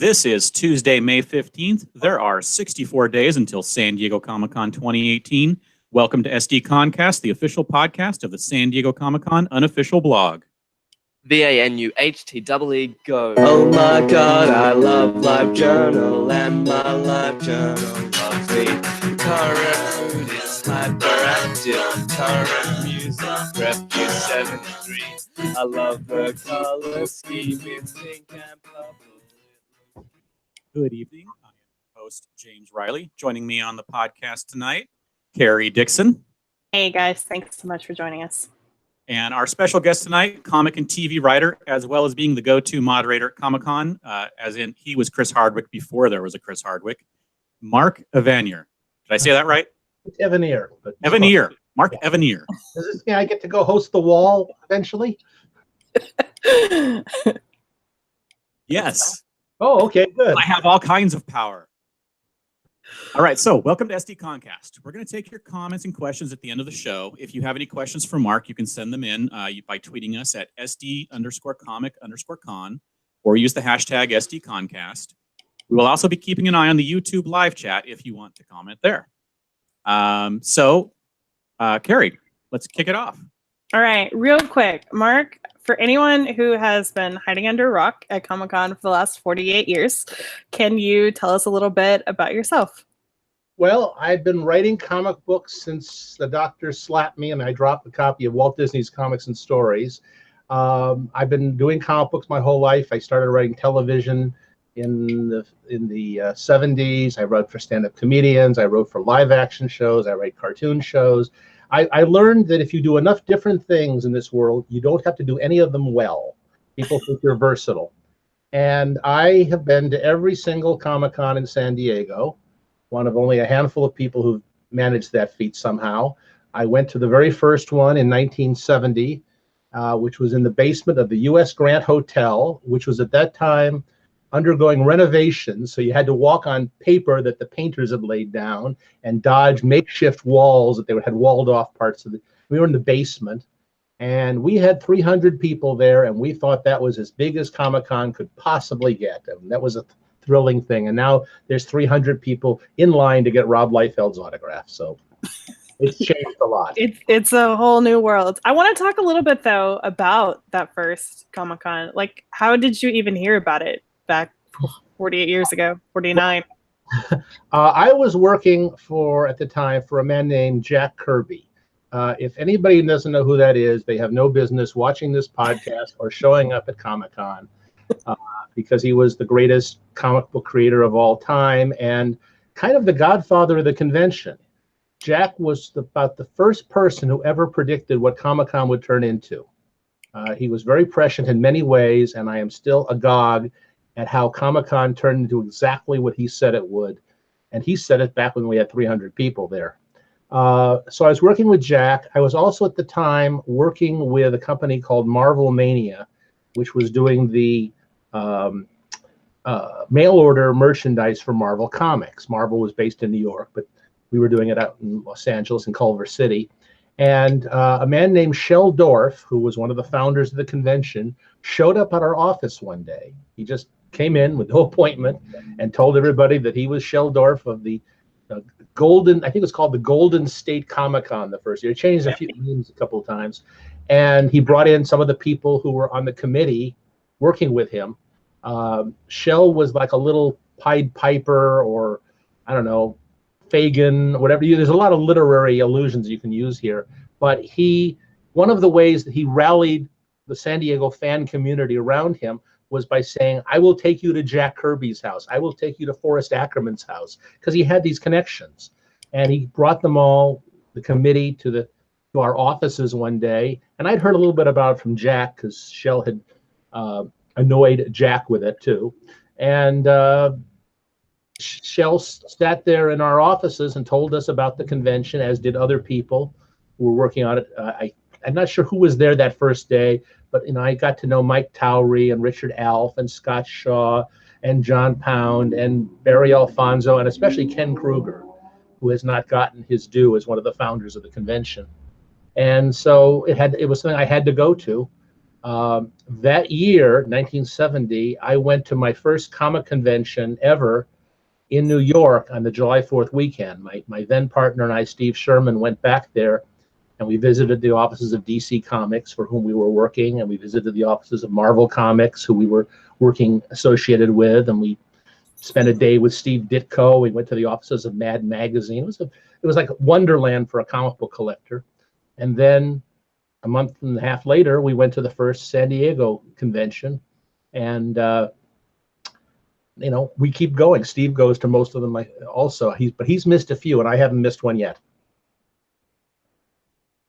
This is Tuesday, May 15th. There are 64 days until San Diego Comic-Con 2018. Welcome to SDConCast, the official podcast of the San Diego Comic-Con unofficial blog. VANUHTEE go. Oh my god, I love LiveJournal, and my LiveJournal loves me. Current mood is hyperactive, current music, Refuse 73. I love the color scheme, it's pink and purple. Good evening. I am your host, James Riley. Joining me on the podcast tonight, Carrie Dixon. Hey guys, thanks so much for joining us. And our special guest tonight, comic and TV writer, as well as being the go-to moderator at Comic-Con, as in he was Chris Hardwick before there was a Chris Hardwick, Mark Evanier. Did I say that right? It's Evanier. Evanier. Mark Evanier. Does this mean I get to go host the wall eventually? Yes. Oh, okay, good. I have all kinds of power. All right, so welcome to SDConCast. We're going to take your comments and questions at the end of the show. If you have any questions for Mark, you can send them in by tweeting us at SD_comic_con or use the hashtag SDConCast. We will also be keeping an eye on the YouTube live chat if you want to comment there. Carrie, let's kick it off. All right, real quick, Mark, for anyone who has been hiding under a rock at Comic-Con for the last 48 years, can you tell us a little bit about yourself? Well, I've been writing comic books since the doctor slapped me and I dropped a copy of Walt Disney's Comics and Stories. I've been doing comic books my whole life. I started writing television in the 70s. I wrote for stand-up comedians. I wrote for live action shows. I write cartoon shows. I learned that if you do enough different things in this world, you don't have to do any of them well. People think you're versatile. And I have been to every single Comic-Con in San Diego, one of only a handful of people who've managed that feat somehow. I went to the very first one in 1970, which was in the basement of the U.S. Grant Hotel, which was at that time undergoing renovations, so you had to walk on paper that the painters had laid down and dodge makeshift walls that they had walled off parts of it. We were in the basement, and we had 300 people there, and we thought that was as big as Comic-Con could possibly get. And that was a thrilling thing. And now there's 300 people in line to get Rob Liefeld's autograph. So it's changed a lot. It's a whole new world. I want to talk a little bit, though, about that first Comic-Con. Like, how did you even hear about it back 48 years ago, 49? I was working at the time for a man named Jack Kirby. If anybody doesn't know who that is, they have no business watching this podcast or showing up at Comic-Con, because he was the greatest comic book creator of all time and kind of the godfather of the convention. Jack was about the first person who ever predicted what Comic-Con would turn into. He was very prescient in many ways, and I am still agog at how Comic-Con turned into exactly what he said it would. And he said it back when we had 300 people there. So I was working with Jack. I was also at the time working with a company called Marvel Mania, which was doing the mail order merchandise for Marvel Comics. Marvel was based in New York, but we were doing it out in Los Angeles and Culver City. And a man named Shel Dorf, who was one of the founders of the convention, showed up at our office one day. He just came in with no appointment and told everybody that he was Shel Dorf of the Golden, I think it was called the Golden State Comic-Con the first year. It changed a few names a couple of times. And he brought in some of the people who were on the committee working with him. Shel was like a little Pied Piper, or I don't know, Fagin, whatever. There's a lot of literary allusions you can use here. But one of the ways that he rallied the San Diego fan community around him was by saying, I will take you to Jack Kirby's house. I will take you to Forrest Ackerman's house, because he had these connections. And he brought them all, the committee, to our offices one day. And I'd heard a little bit about it from Jack, because Shel had annoyed Jack with it too. And Shel sat there in our offices and told us about the convention, as did other people who were working on it. I'm not sure who was there that first day, but I got to know Mike Towery and Richard Alf and Scott Shaw and John Pound and Barry Alfonso, and especially Ken Kruger, who has not gotten his due as one of the founders of the convention. And so it was something I had to go to. That year, 1970, I went to my first comic convention ever in New York on the July 4th weekend. My then partner and I, Steve Sherman, went back there and we visited the offices of DC Comics for whom we were working, and we visited the offices of Marvel Comics who we were working associated with, and we spent a day with Steve Ditko. We went to the offices of Mad Magazine. It was like Wonderland for a comic book collector. And then a month and a half later, we went to the first San Diego convention, and we keep going. Steve goes to most of them also. But he's missed a few, and I haven't missed one yet.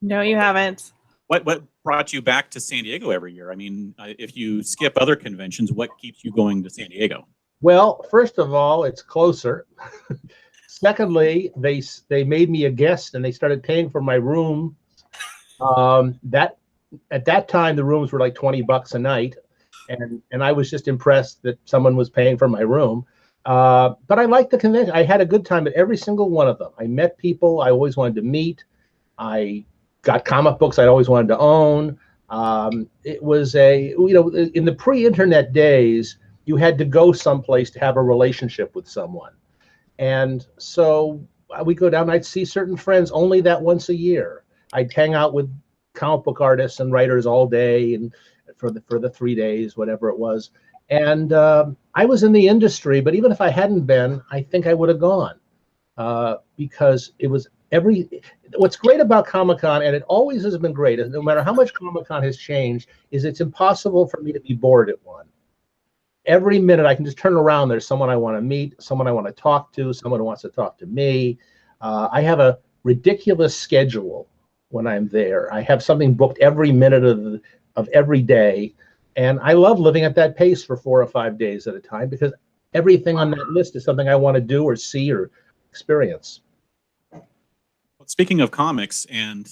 No, you haven't. What brought you back to San Diego every year? I mean, if you skip other conventions, what keeps you going to San Diego? Well, first of all, it's closer. Secondly, they made me a guest, and they started paying for my room. At that time, the rooms were like $20 a night, and I was just impressed that someone was paying for my room. But I liked the convention. I had a good time at every single one of them. I met people I always wanted to meet. I got comic books I'd always wanted to own. It was in the pre-internet days, you had to go someplace to have a relationship with someone. And so we go down, and I'd see certain friends only that once a year. I'd hang out with comic book artists and writers all day and for the 3 days, whatever it was. And I was in the industry, but even if I hadn't been, I think I would have gone because it was what's great about Comic-Con, and it always has been great, no matter how much Comic-Con has changed, is it's impossible for me to be bored at one. Every minute I can just turn around, there's someone I want to meet, someone I want to talk to, someone who wants to talk to me. I have a ridiculous schedule when I'm there. I have something booked every minute of every day, and I love living at that pace for 4 or 5 days at a time because everything on that list is something I want to do or see or experience. Well, speaking of comics and,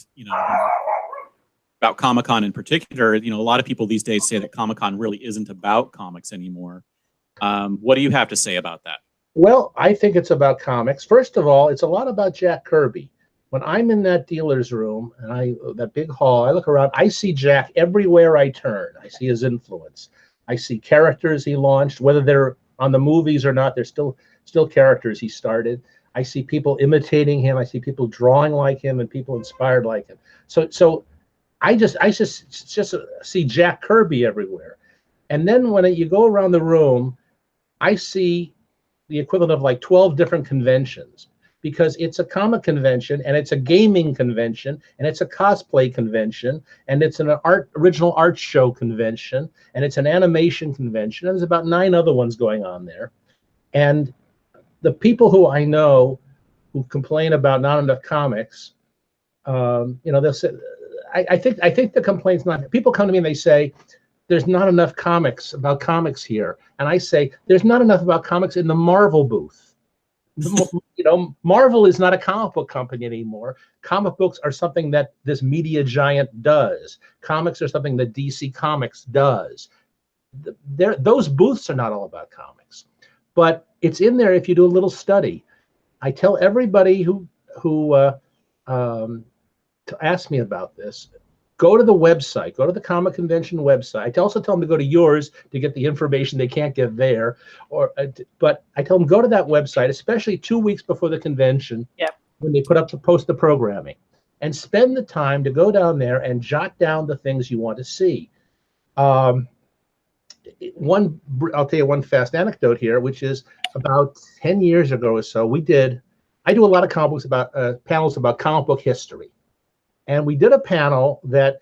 about Comic-Con in particular, a lot of people these days say that Comic-Con really isn't about comics anymore. What do you have to say about that? Well, I think it's about comics. First of all, it's a lot about Jack Kirby. When I'm in that dealer's room and that big hall, I look around, I see Jack everywhere I turn. I see his influence. I see characters he launched, whether they're on the movies or not, they're still characters he started. I see people imitating him. I see people drawing like him and people inspired like him. So I just see Jack Kirby everywhere. And then when you go around the room, I see the equivalent of like 12 different conventions because it's a comic convention and it's a gaming convention and it's a cosplay convention and it's an original art show convention and it's an animation convention. And there's about 9 other ones going on there. And the people who I know who complain about not enough comics, they'll say, I think the complaint's not, people come to me and they say, there's not enough comics about comics here. And I say, there's not enough about comics in the Marvel booth. Marvel is not a comic book company anymore. Comic books are something that this media giant does. Comics are something that DC Comics does. Those booths are not all about comics. But it's in there if you do a little study. I tell everybody who ask me about this, go to the website, go to the comic convention website. I also tell them to go to yours to get the information they can't get there. But I tell them go to that website, especially 2 weeks before the convention, when they post the programming, and spend the time to go down there and jot down the things you want to see. I'll tell you one fast anecdote here, which is about 10 years ago or so, I do a lot of comic books panels about comic book history. And we did a panel that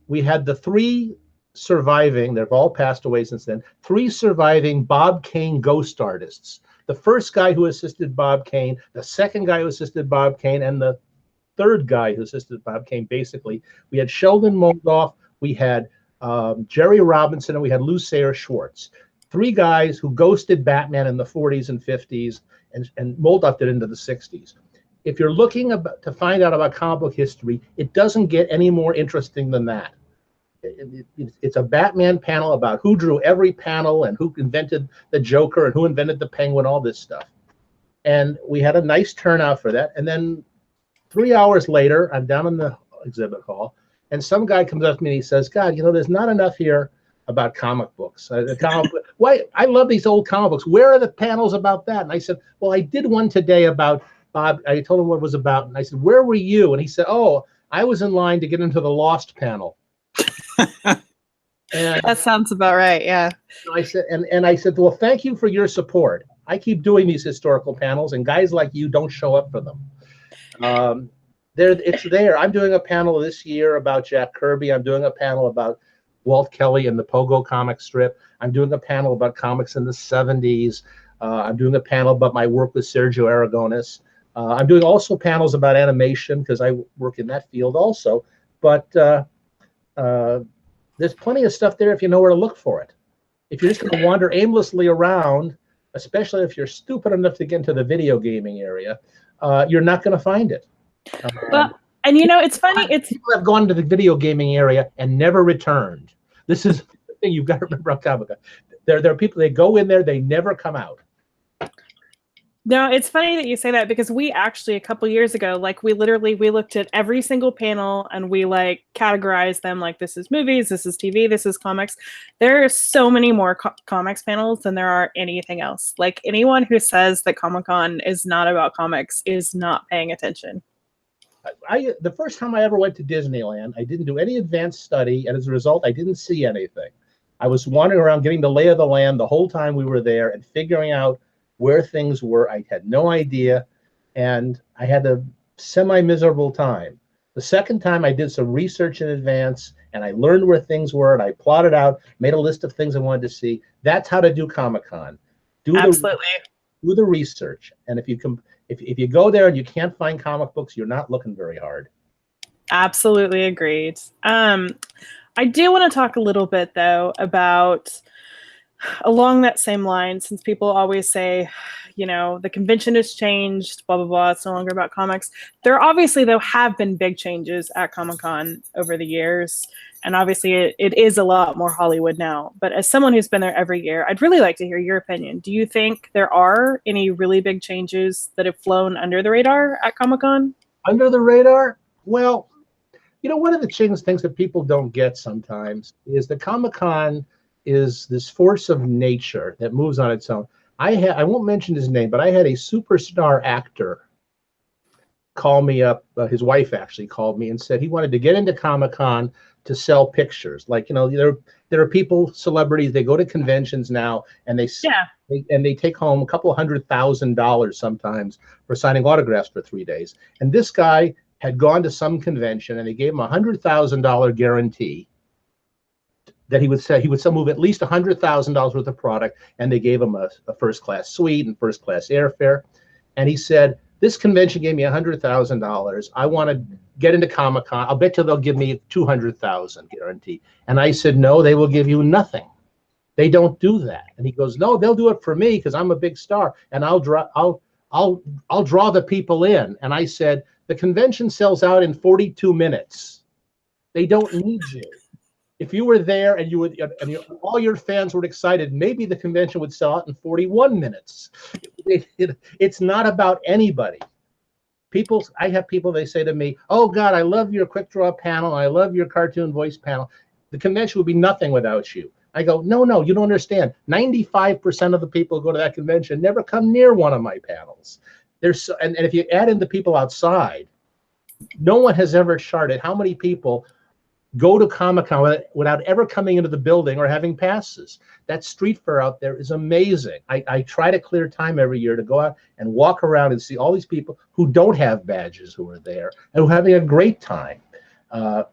we had the 3 surviving, they've all passed away since then, 3 surviving Bob Kane ghost artists. The first guy who assisted Bob Kane, the second guy who assisted Bob Kane, and the third guy who assisted Bob Kane, basically. We had Sheldon Moldoff, we had Jerry Robinson, and we had Lou Sayre Schwartz. 3 guys who ghosted Batman in the 40s and 50s, and Moldoff did into the 60s. If you're looking to find out about comic book history, it doesn't get any more interesting than that. It's a Batman panel about who drew every panel and who invented the Joker and who invented the Penguin, all this stuff. And we had a nice turnout for that. And then 3 hours later, I'm down in the exhibit hall, and I'm and some guy comes up to me and he says, God, there's not enough here about comic books. Why? I love these old comic books. Where are the panels about that? And I said, well, I did one today about Bob. I told him what it was about. And I said, where were you? And he said, oh, I was in line to get into the Lost panel. And That sounds about right. Yeah. I said, well, thank you for your support. I keep doing these historical panels, and guys like you don't show up for them. It's there. I'm doing a panel this year about Jack Kirby. I'm doing a panel about Walt Kelly and the Pogo comic strip. I'm doing a panel about comics in the 70s. I'm doing a panel about my work with Sergio Aragones. I'm doing also panels about animation because I work in that field also. But there's plenty of stuff there if you know where to look for it. If you're just going to wander aimlessly around, especially if you're stupid enough to get into the video gaming area, you're not going to find it. Well, and it's funny. People have gone to the video gaming area and never returned. This is the thing you've got to remember about Comic-Con. There are people, they go in there, they never come out. No, it's funny that you say that because we actually a couple years ago, we looked at every single panel and we categorized them like this is movies, this is TV, this is comics. There are so many more comics panels than there are anything else. Anyone who says that Comic-Con is not about comics is not paying attention. The first time I ever went to Disneyland, I didn't do any advanced study, and as a result, I didn't see anything. I was wandering around getting the lay of the land the whole time we were there and figuring out where things were. I had no idea, and I had a semi-miserable time. The second time I did some research in advance, and I learned where things were, and I plotted out, made a list of things I wanted to see. That's how to do Comic-Con. Absolutely. Do the research, and if you go there and you can't find comic books, you're not looking very hard. Absolutely agreed. I do want to talk a little bit, though, about along that same line, since people always say, the convention has changed, blah, blah, blah. It's no longer about comics. There obviously, though, have been big changes at Comic-Con over the years. And obviously, it is a lot more Hollywood now. But as someone who's been there every year, I'd really like to hear your opinion. Do you think there are any really big changes that have flown under the radar at Comic-Con? Under the radar? Well, one of the things that people don't get sometimes is that Comic-Con is this force of nature that moves on its own. I won't mention his name, but I had a superstar actor call me up. His wife actually called me and said he wanted to get into Comic-Con to sell pictures. There are people, celebrities, they go to conventions now and they take home a couple $100,000 sometimes for signing autographs for 3 days. And this guy had gone to some convention and they gave him a $100,000 guarantee that he would move at least $100,000 worth of product, and they gave him a first-class suite and first-class airfare. And he said, this convention gave me $100,000. I want to get into Comic-Con. I'll bet you they'll give me $200,000 guarantee. And I said, no, they will give you nothing. They don't do that. And he goes, no, they'll do it for me because I'm a big star, and I'll draw the people in. And I said, the convention sells out in 42 minutes. They don't need you. If you were there and all your fans were excited, maybe the convention would sell out in 41 minutes. It's not about anybody. I have people, they say to me, oh God, I love your quick draw panel. I love your cartoon voice panel. The convention would be nothing without you. I go, no, you don't understand. 95% of the people who go to that convention never come near one of my panels. And if you add in the people outside, no one has ever charted how many people go to Comic-Con without ever coming into the building or having passes. That street fair out there is amazing. I try to clear time every year to go out and walk around and see all these people who don't have badges who are there and who are having a great time.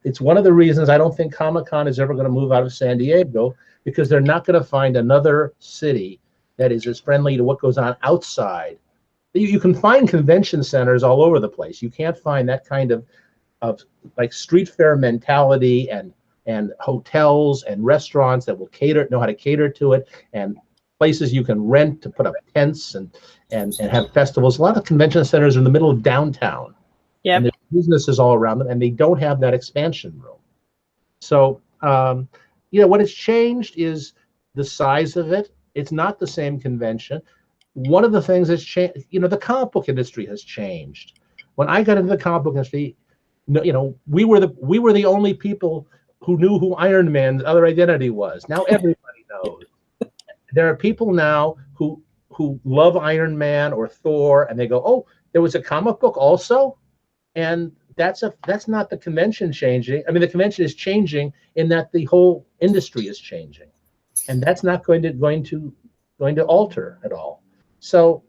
It's one of the reasons I don't think Comic-Con is ever going to move out of San Diego, because they're not going to find another city that is as friendly to what goes on outside. You can find convention centers all over the place. You can't find that kind of street fair mentality and hotels and restaurants that will know how to cater to it, and places you can rent to put up tents and have festivals. A lot of convention centers are in the middle of downtown. Yeah. And there's businesses all around them, and they don't have that expansion room. So, what has changed is the size of it. It's not the same convention. One of the things that's changed, the comic book industry has changed. When I got into the comic book industry, no, we were the only people who knew who Iron Man's other identity was. Now everybody knows. There are people now who love Iron Man or Thor, and they go, "Oh, there was a comic book also," and that's not the convention changing. I mean, the convention is changing in that the whole industry is changing, and that's not going to alter at all. So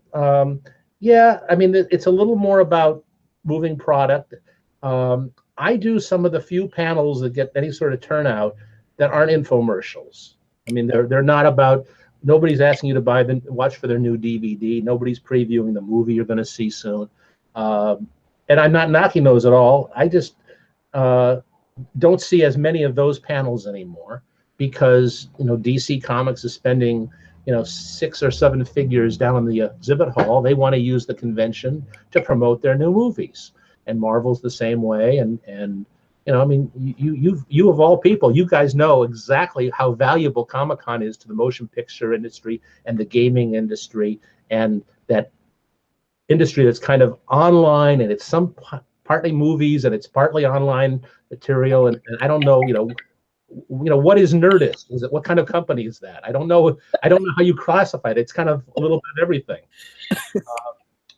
yeah, I mean, it's a little more about moving product. I do some of the few panels that get any sort of turnout that aren't infomercials. I mean, they're not about. Nobody's asking you to watch for their new DVD. Nobody's previewing the movie you're going to see soon. And I'm not knocking those at all. I just don't see as many of those panels anymore because DC Comics is spending 6 or 7 figures down in the exhibit hall. They want to use the convention to promote their new movies, and Marvel's the same way. And I mean, you of all people, you guys know exactly how valuable ComicCon is to the motion picture industry and the gaming industry, and that industry that's kind of online, and it's partly movies and it's partly online material. And I don't know, what is Nerdist? Is it, what kind of company is that? I don't know how you classify it. It's kind of a little bit of everything,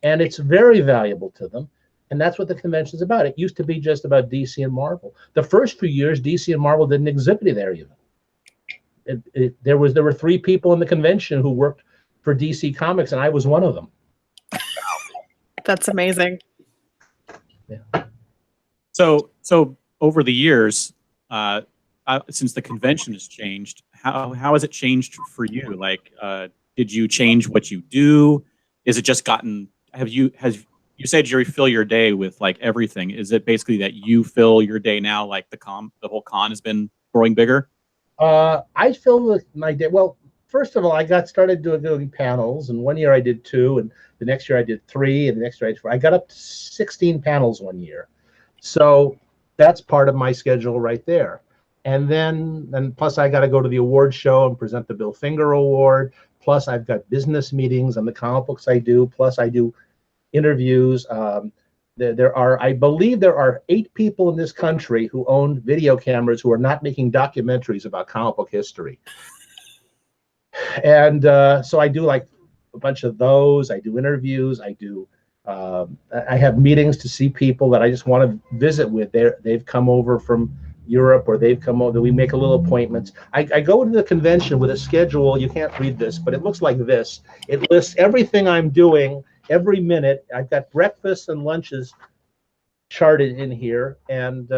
and it's very valuable to them. And that's what the convention is about. It used to be just about DC and Marvel. The first few years, DC and Marvel didn't exhibit there even. There were 3 people in the convention who worked for DC Comics, and I was one of them. That's amazing. Yeah. So over the years, since the convention has changed, how has it changed for you? Like, did you change what you do? Is it just gotten? You said you fill your day with like everything. Is it basically that you fill your day now, like the whole con has been growing bigger? I fill my day. Well, first of all, I got started doing panels, and one year I did 2, and the next year I did 3, and the next year I did 4. I got up to 16 panels one year. So that's part of my schedule right there. And plus I got to go to the award show and present the Bill Finger Award. Plus I've got business meetings on the comic books I do. Plus I do interviews. I believe there are 8 people in this country who own video cameras who are not making documentaries about comic book history. And so I do like a bunch of those. I do interviews. I have meetings to see people that I just want to visit with. They've come over from Europe, or they've come over. We make a little appointments. I go to the convention with a schedule. You can't read this, but it looks like this. It lists everything I'm doing every minute. I've got breakfasts and lunches charted in here. And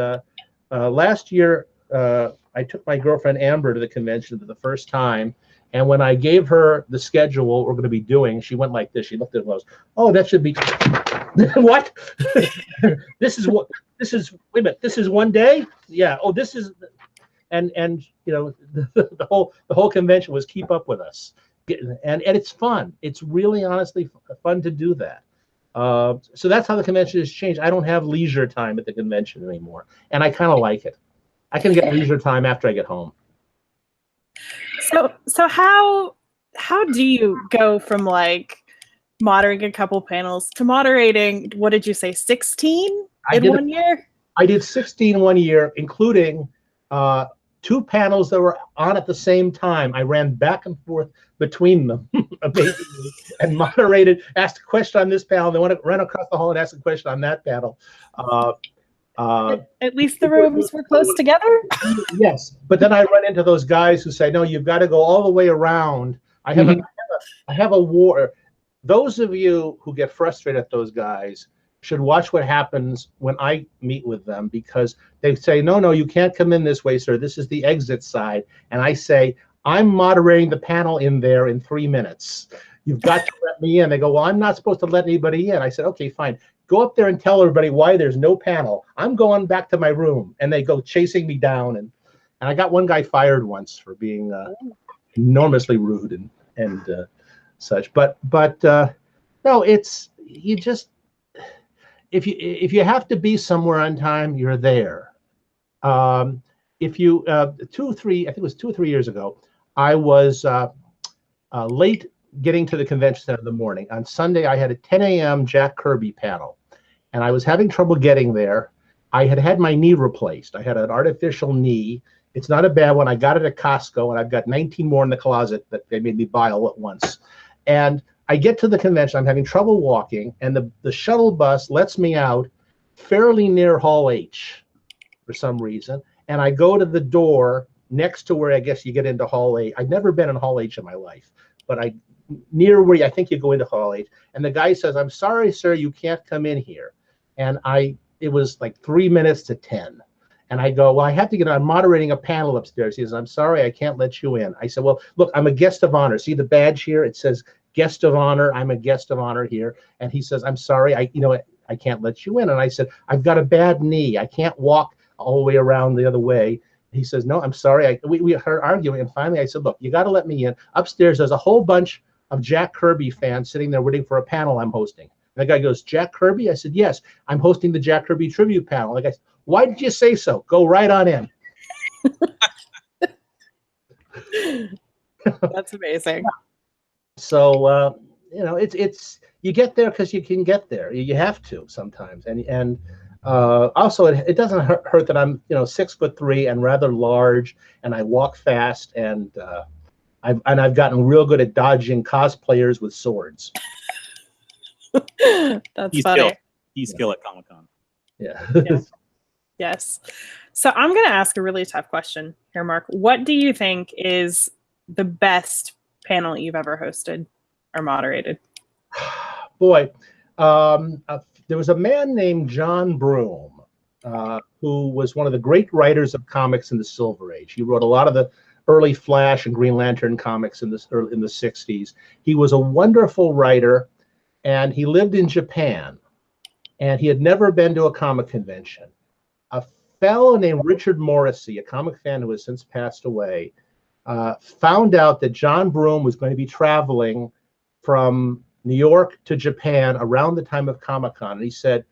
last year, I took my girlfriend Amber to the convention for the first time. And when I gave her the schedule we're going to be doing, she went like this. She looked at it and goes, "Oh, that should be what? This is wait a minute, this is one day? Yeah. Oh, this is," and the whole convention was keep up with us. And it's fun. It's really honestly fun to do that. So that's how the convention has changed. I don't have leisure time at the convention anymore, and I kind of like it. I can get leisure time after I get home. So how do you go from like moderating a couple panels to moderating, what did you say, 16 in 1 year? I did 16 one year, including 2 panels that were on at the same time. I ran back and forth between them, amazingly, and moderated, asked a question on this panel, then ran across the hall and asked a question on that panel. At least the rooms were close together? Yes, but then I run into those guys who say, "No, you've got to go all the way around." I have a war. Those of you who get frustrated at those guys should watch what happens when I meet with them, because they say, "No, you can't come in this way, sir. This is the exit side." And I say, "I'm moderating the panel in there in 3 minutes. You've got to let me in." They go, "Well, I'm not supposed to let anybody in." I said, "Okay, fine. Go up there and tell everybody why there's no panel. I'm going back to my room." And they go chasing me down. And I got one guy fired once for being enormously rude and such. But no, it's, you just, if you have to be somewhere on time, you're there. If you 2 or 3, I think it was 2 or 3 years ago, I was late getting to the convention center in the morning. On Sunday, I had a 10 a.m. Jack Kirby panel, and I was having trouble getting there. I had had my knee replaced. I had an artificial knee. It's not a bad one. I got it at Costco, and I've got 19 more in the closet that they made me buy all at once. And I get to the convention. I'm having trouble walking, and the shuttle bus lets me out fairly near Hall H for some reason. And I go to the door next to where I guess you get into Hall H. I've never been in Hall H in my life, but near where I think you go into Hall H. And the guy says, "I'm sorry, sir, you can't come in here." And it was like 3 minutes to 10. And I go, "Well, I have to get, I'm moderating a panel upstairs." He says, "I'm sorry, I can't let you in." I said, "Well, look, I'm a guest of honor. See the badge here? It says guest of honor. I'm a guest of honor here." And he says, "I'm sorry, I can't let you in." And I said, "I've got a bad knee. I can't walk all the way around the other way." He says, "No, I'm sorry." We heard arguing. And finally I said, "Look, you got to let me in. Upstairs, there's a whole bunch of Jack Kirby fans sitting there waiting for a panel I'm hosting." And the guy goes, "Jack Kirby?" I said, "Yes, I'm hosting the Jack Kirby tribute panel." The guy said, "Why did you say so? Go right on in." That's amazing. So, it's you get there because you can get there. You have to sometimes. And also, it doesn't hurt that I'm 6'3" and rather large, and I walk fast, and I've gotten real good at dodging cosplayers with swords. That's funny. He's skill at Comic-Con. Yeah. Yes. So I'm going to ask a really tough question here, Mark. What do you think is the best panel you've ever hosted or moderated? Boy, there was a man named John Broome, who was one of the great writers of comics in the Silver Age. He wrote a lot of the early Flash and Green Lantern comics in the 60s. He was a wonderful writer, and he lived in Japan, and he had never been to a comic convention. A fellow named Richard Morrissey, a comic fan who has since passed away, found out that John Broome was going to be traveling from New York to Japan around the time of Comic-Con. And he said,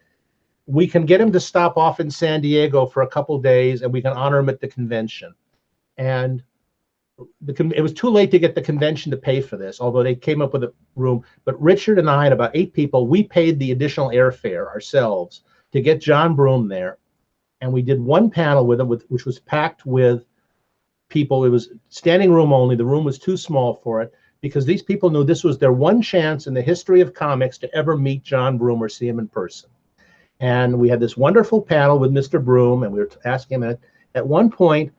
"We can get him to stop off in San Diego for a couple days, and we can honor him at the convention." And it was too late to get the convention to pay for this, although they came up with a room. But Richard and I and about 8 people, we paid the additional airfare ourselves to get John Broome there. And we did one panel with him, which was packed with people. It was standing room only. The room was too small for it, because these people knew this was their one chance in the history of comics to ever meet John Broome or see him in person. And we had this wonderful panel with Mr. Broome, and we were asking him. At one point,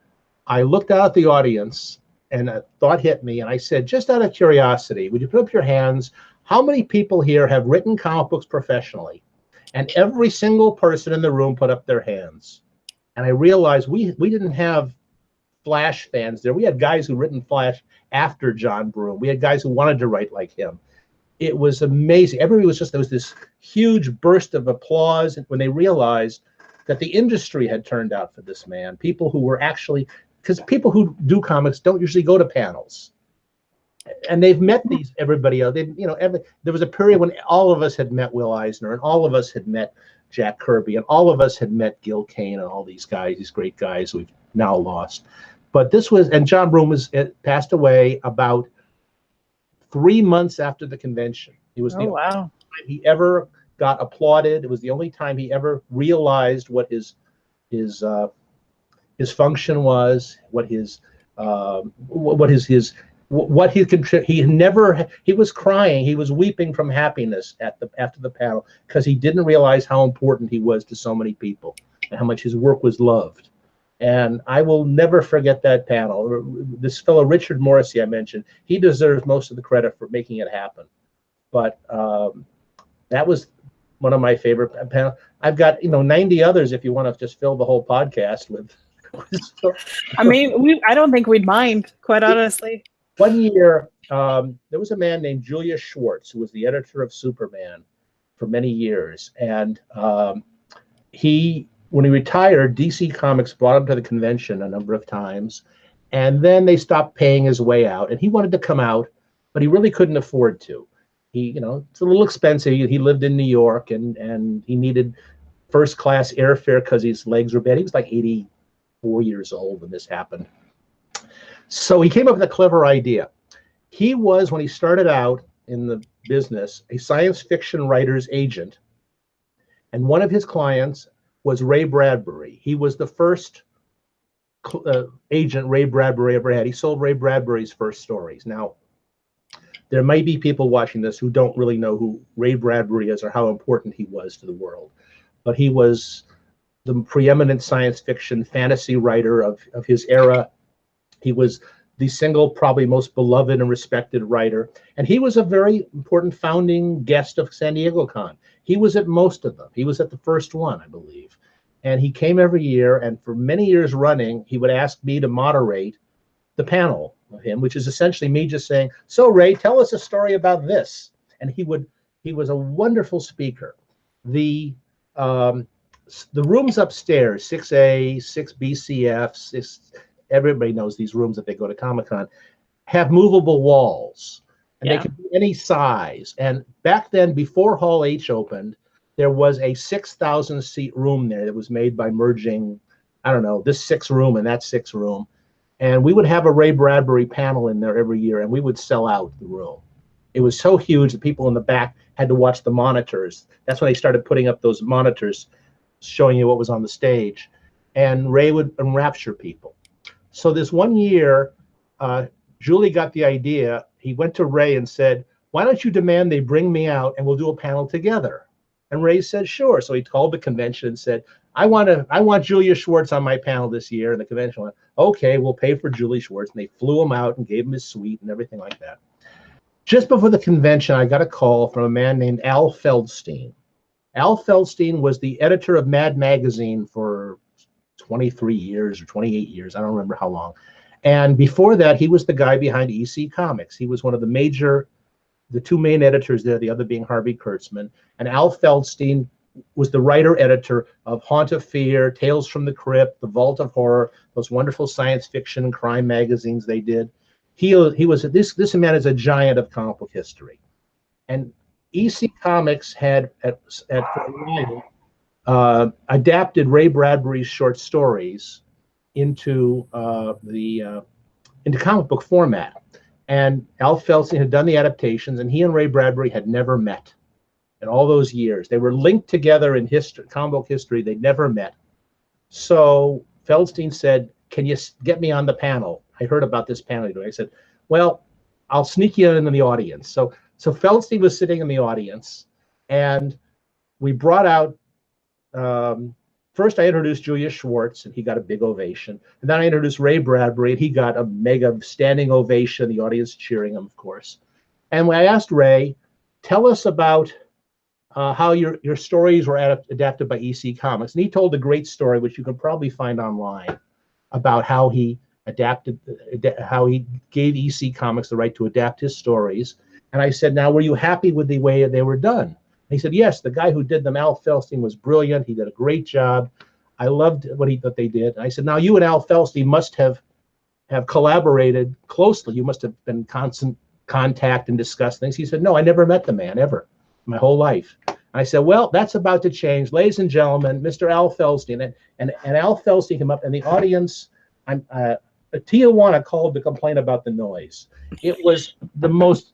I looked out at the audience, and a thought hit me, and I said, "Just out of curiosity, would you put up your hands? How many people here have written comic books professionally?" And every single person in the room put up their hands. And I realized we didn't have Flash fans there. We had guys who written Flash after John Broome. We had guys who wanted to write like him. It was amazing. Everybody was there was this huge burst of applause when they realized that the industry had turned out for this man. People who were actually, because people who do comics don't usually go to panels. And they've met everybody else. There was a period when all of us had met Will Eisner, and all of us had met Jack Kirby, and all of us had met Gil Kane and all these guys, these great guys we've now lost. But and John Broome passed away about 3 months after the convention. It was the only time he ever got applauded. It was the only time he ever realized what his function was, he was crying, he was weeping from happiness after the panel, because he didn't realize how important he was to so many people and how much his work was loved. And I will never forget that panel. This fellow Richard Morrissey I mentioned, he deserves most of the credit for making it happen. But that was one of my favorite panels. I've got 90 others if you want to just fill the whole podcast with. I mean, I don't think we'd mind, quite honestly. One year, there was a man named Julius Schwartz, who was the editor of Superman for many years. And when he retired, DC Comics brought him to the convention a number of times. And then they stopped paying his way out. And he wanted to come out, but he really couldn't afford to. It's a little expensive. He lived in New York, and he needed first-class airfare because his legs were bad. He was like 84 years old when this happened. So he came up with a clever idea. He was, when he started out in the business, a science fiction writer's agent. And one of his clients was Ray Bradbury. He was the first agent Ray Bradbury ever had. He sold Ray Bradbury's first stories. Now, there may be people watching this who don't really know who Ray Bradbury is or how important he was to the world, but he was the preeminent science fiction fantasy writer of his era. He was the single, probably most beloved and respected writer. And he was a very important founding guest of San Diego Con. He was at most of them. He was at the first one, I believe. And he came every year, and for many years running, he would ask me to moderate the panel of him, which is essentially me just saying, so Ray, tell us a story about this. And he was a wonderful speaker. The rooms upstairs, 6A, 6BCF, everybody knows these rooms if they go to Comic-Con, have movable walls. And they can be any size. And back then, before Hall H opened, there was a 6,000 seat room there that was made by merging, I don't know, this 6 room and that 6 room. And we would have a Ray Bradbury panel in there every year, and we would sell out the room. It was so huge that people in the back had to watch the monitors. That's when they started putting up those monitors showing you what was on the stage. And Ray would enrapture people. So this one year, Julie got the idea. He went to Ray and said, why don't you demand they bring me out and we'll do a panel together? And Ray said, sure. So he called the convention and said, I want Julia Schwartz on my panel this year. And the convention went, okay, we'll pay for Julie Schwartz. And they flew him out and gave him his suite and everything like that. Just before the convention, I got a call from a man named Al Feldstein. Al Feldstein was the editor of Mad Magazine for 23 years or 28 years. I don't remember how long. And before that, he was the guy behind EC Comics. He was one of the 2 main editors there, the other being Harvey Kurtzman. And Al Feldstein was the writer-editor of Haunt of Fear, Tales from the Crypt, The Vault of Horror, those wonderful science fiction and crime magazines they did. This man is a giant of comic book history. And EC Comics had, for a while, adapted Ray Bradbury's short stories into comic book format. And Al Feldstein had done the adaptations, and he and Ray Bradbury had never met in all those years. They were linked together in history, comic book history. They'd never met. So Feldstein said, can you get me on the panel? I heard about this panel you're doing. I said, well, I'll sneak you in the audience. So Feldstein was sitting in the audience, and we brought out, first I introduced Julia Schwartz, and he got a big ovation. And then I introduced Ray Bradbury, and he got a mega standing ovation, the audience cheering him, of course. And when I asked Ray, tell us about how your stories were adapted by EC Comics. And he told a great story, which you can probably find online, about how he how he gave EC Comics the right to adapt his stories. And I said, now, were you happy with the way they were done? And he said, yes, the guy who did them, Al Feldstein, was brilliant. He did a great job. I loved what they did. And I said, now, you and Al Feldstein must have collaborated closely. You must have been in constant contact and discussed things. He said, no, I never met the man, ever, my whole life. And I said, well, that's about to change. Ladies and gentlemen, Mr. Al Feldstein. And Al Feldstein came up, and the audience, Tijuana called to complain about the noise. It was the most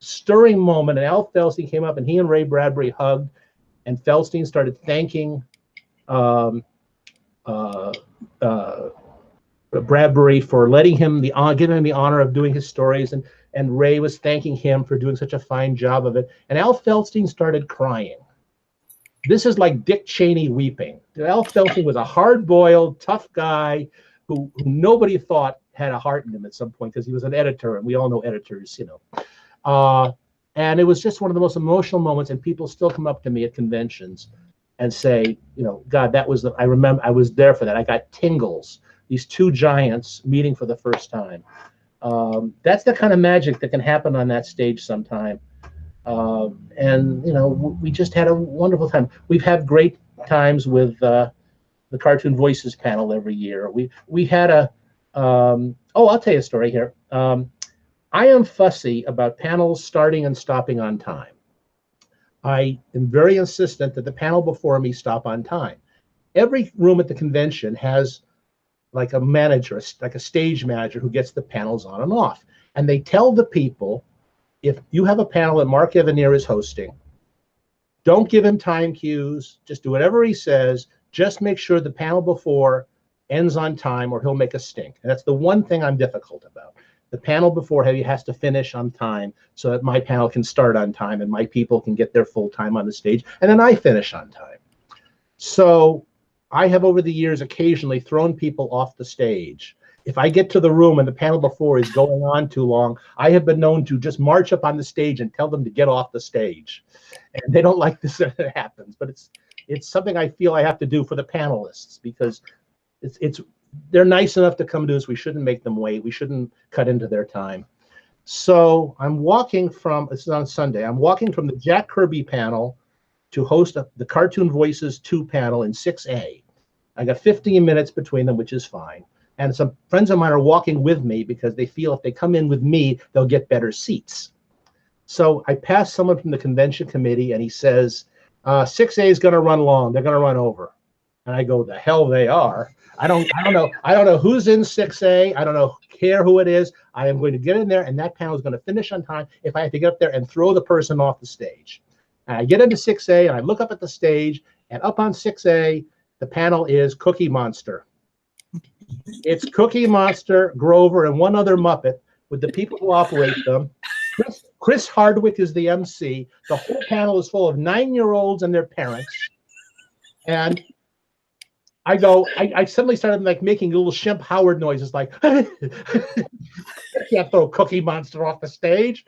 stirring moment. And Al Feldstein came up, and he and Ray Bradbury hugged, and Feldstein started thanking Bradbury for letting him giving him the honor of doing his stories, and Ray was thanking him for doing such a fine job of it. And Al Feldstein started crying. This is like Dick Cheney weeping. Al Feldstein was a hard-boiled, tough guy who nobody thought had a heart in him at some point, because he was an editor, and we all know editors, you know. And it was just one of the most emotional moments, and people still come up to me at conventions and say, you know, God, I remember I was there for that. I got tingles. These 2 giants meeting for the first time. That's the kind of magic that can happen on that stage sometime. And, you know, we just had a wonderful time. We've had great times with the Cartoon Voices panel every year. We had I'll tell you a story here. I am fussy about panels starting and stopping on time. I am very insistent that the panel before me stop on time. Every room at the convention has like a manager, like a stage manager, who gets the panels on and off. And they tell the people, if you have a panel that Mark Evanier is hosting, Don't give him time cues. Just do whatever he says. Just make sure the panel before ends on time or he'll make a stink. And that's the one thing I'm difficult about. The panel before has to finish on time so that my panel can start on time and my people can get their full time on the stage, and then I finish on time. So I have over the years occasionally thrown people off the stage. If I get to the room and the panel before is going on too long, I have been known to just march up on the stage and tell them to get off the stage. And they don't like this when it happens, but it's something I feel I have to do for the panelists, because they're nice enough to come to us. We shouldn't make them wait. We shouldn't cut into their time. So I'm walking from, this is on Sunday, I'm walking from the Jack Kirby panel to host the Cartoon Voices 2 panel in 6A. I got 15 minutes between them, which is fine. And some friends of mine are walking with me because they feel if they come in with me, they'll get better seats. So I pass someone from the convention committee and he says, 6A is going to run long. They're going to run over. And I go, the hell they are. I don't know who's in 6A. I don't care who it is. I am going to get in there, and that panel is going to finish on time if I have to get up there and throw the person off the stage. And I get into 6A and I look up at the stage, and up on 6A, the panel is Cookie Monster. It's Cookie Monster, Grover, and one other Muppet with the people who operate them. Chris Hardwick is the MC. The whole panel is full of 9-year-olds and their parents. And I suddenly started like making little Shemp Howard noises like, I can't throw Cookie Monster off the stage.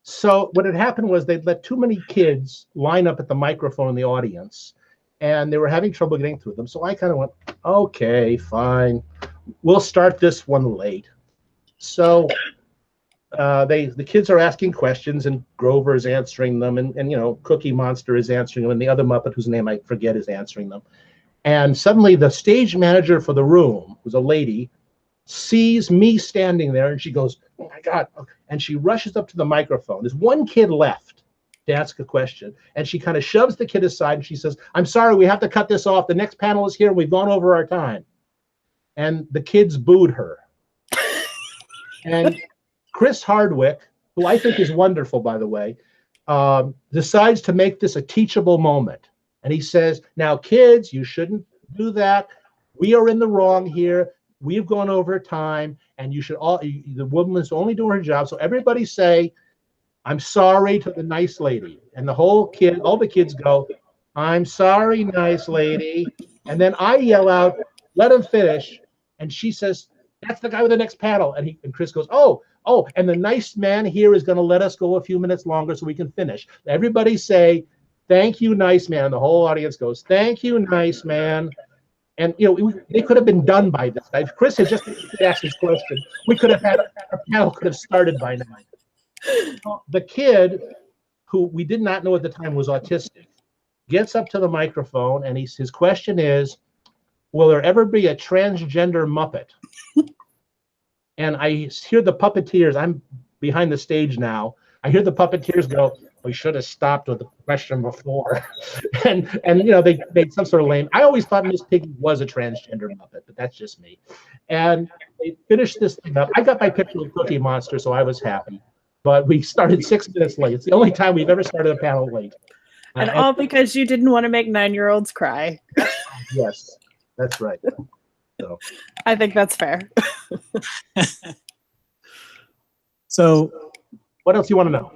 So what had happened was they'd let too many kids line up at the microphone in the audience, and they were having trouble getting through them. So I kind of went, okay, fine. We'll start this one late. So the kids are asking questions, and Grover is answering them, and you know, Cookie Monster is answering them, and the other Muppet, whose name I forget, is answering them. And suddenly the stage manager for the room, who's a lady, sees me standing there, and she goes, oh my God. And she rushes up to the microphone. There's one kid left to ask a question. And she kind of shoves the kid aside, and she says, I'm sorry, we have to cut this off. The next panel is here. We've gone over our time. And the kids booed her. And Chris Hardwick, who I think is wonderful, by the way, decides to make this a teachable moment. And he says, now, kids, you shouldn't do that. We are in the wrong here. We've gone over time, and you should all, the woman's only doing her job. So everybody say, I'm sorry to the nice lady. And all the kids go, I'm sorry, nice lady. And then I yell out, let him finish. And she says, that's the guy with the next panel. And Chris goes, oh, and the nice man here is going to let us go a few minutes longer so we can finish. Everybody say, thank you, nice man. The whole audience goes, thank you, nice man. And, you know, they could have been done by this time. If Chris had just asked his question, we could have had, our panel could have started by now. The kid, who we did not know at the time was autistic, gets up to the microphone, and his question is, will there ever be a transgender Muppet? And I hear the puppeteers, I'm behind the stage now, I hear the puppeteers go, we should have stopped with the question before. and you know, they made some sort of lame. I always thought Miss Piggy was a transgender Muppet, but that's just me. And they finished this thing up. I got my picture with Cookie Monster, so I was happy. But we started 6 minutes late. It's the only time we've ever started a panel late. And all because you didn't want to make 9-year-olds cry. Yes, that's right. So I think that's fair. So what else do you want to know?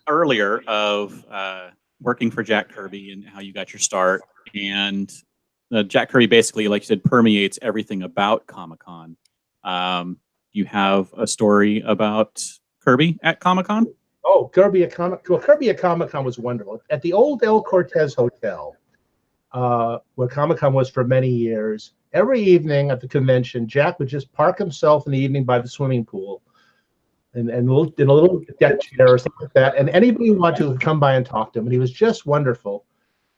Earlier of working for Jack Kirby and how you got your start, and Jack Kirby basically, like you said, permeates everything about Comic-Con. You have a story about Kirby at Comic-Con? Oh, Kirby at Comic-Con was wonderful. At the old El Cortez Hotel, where Comic-Con was for many years, every evening at the convention, Jack would just park himself in the evening by the swimming pool and in a little deck chair or something like that. And anybody who wanted to would come by and talk to him. And he was just wonderful.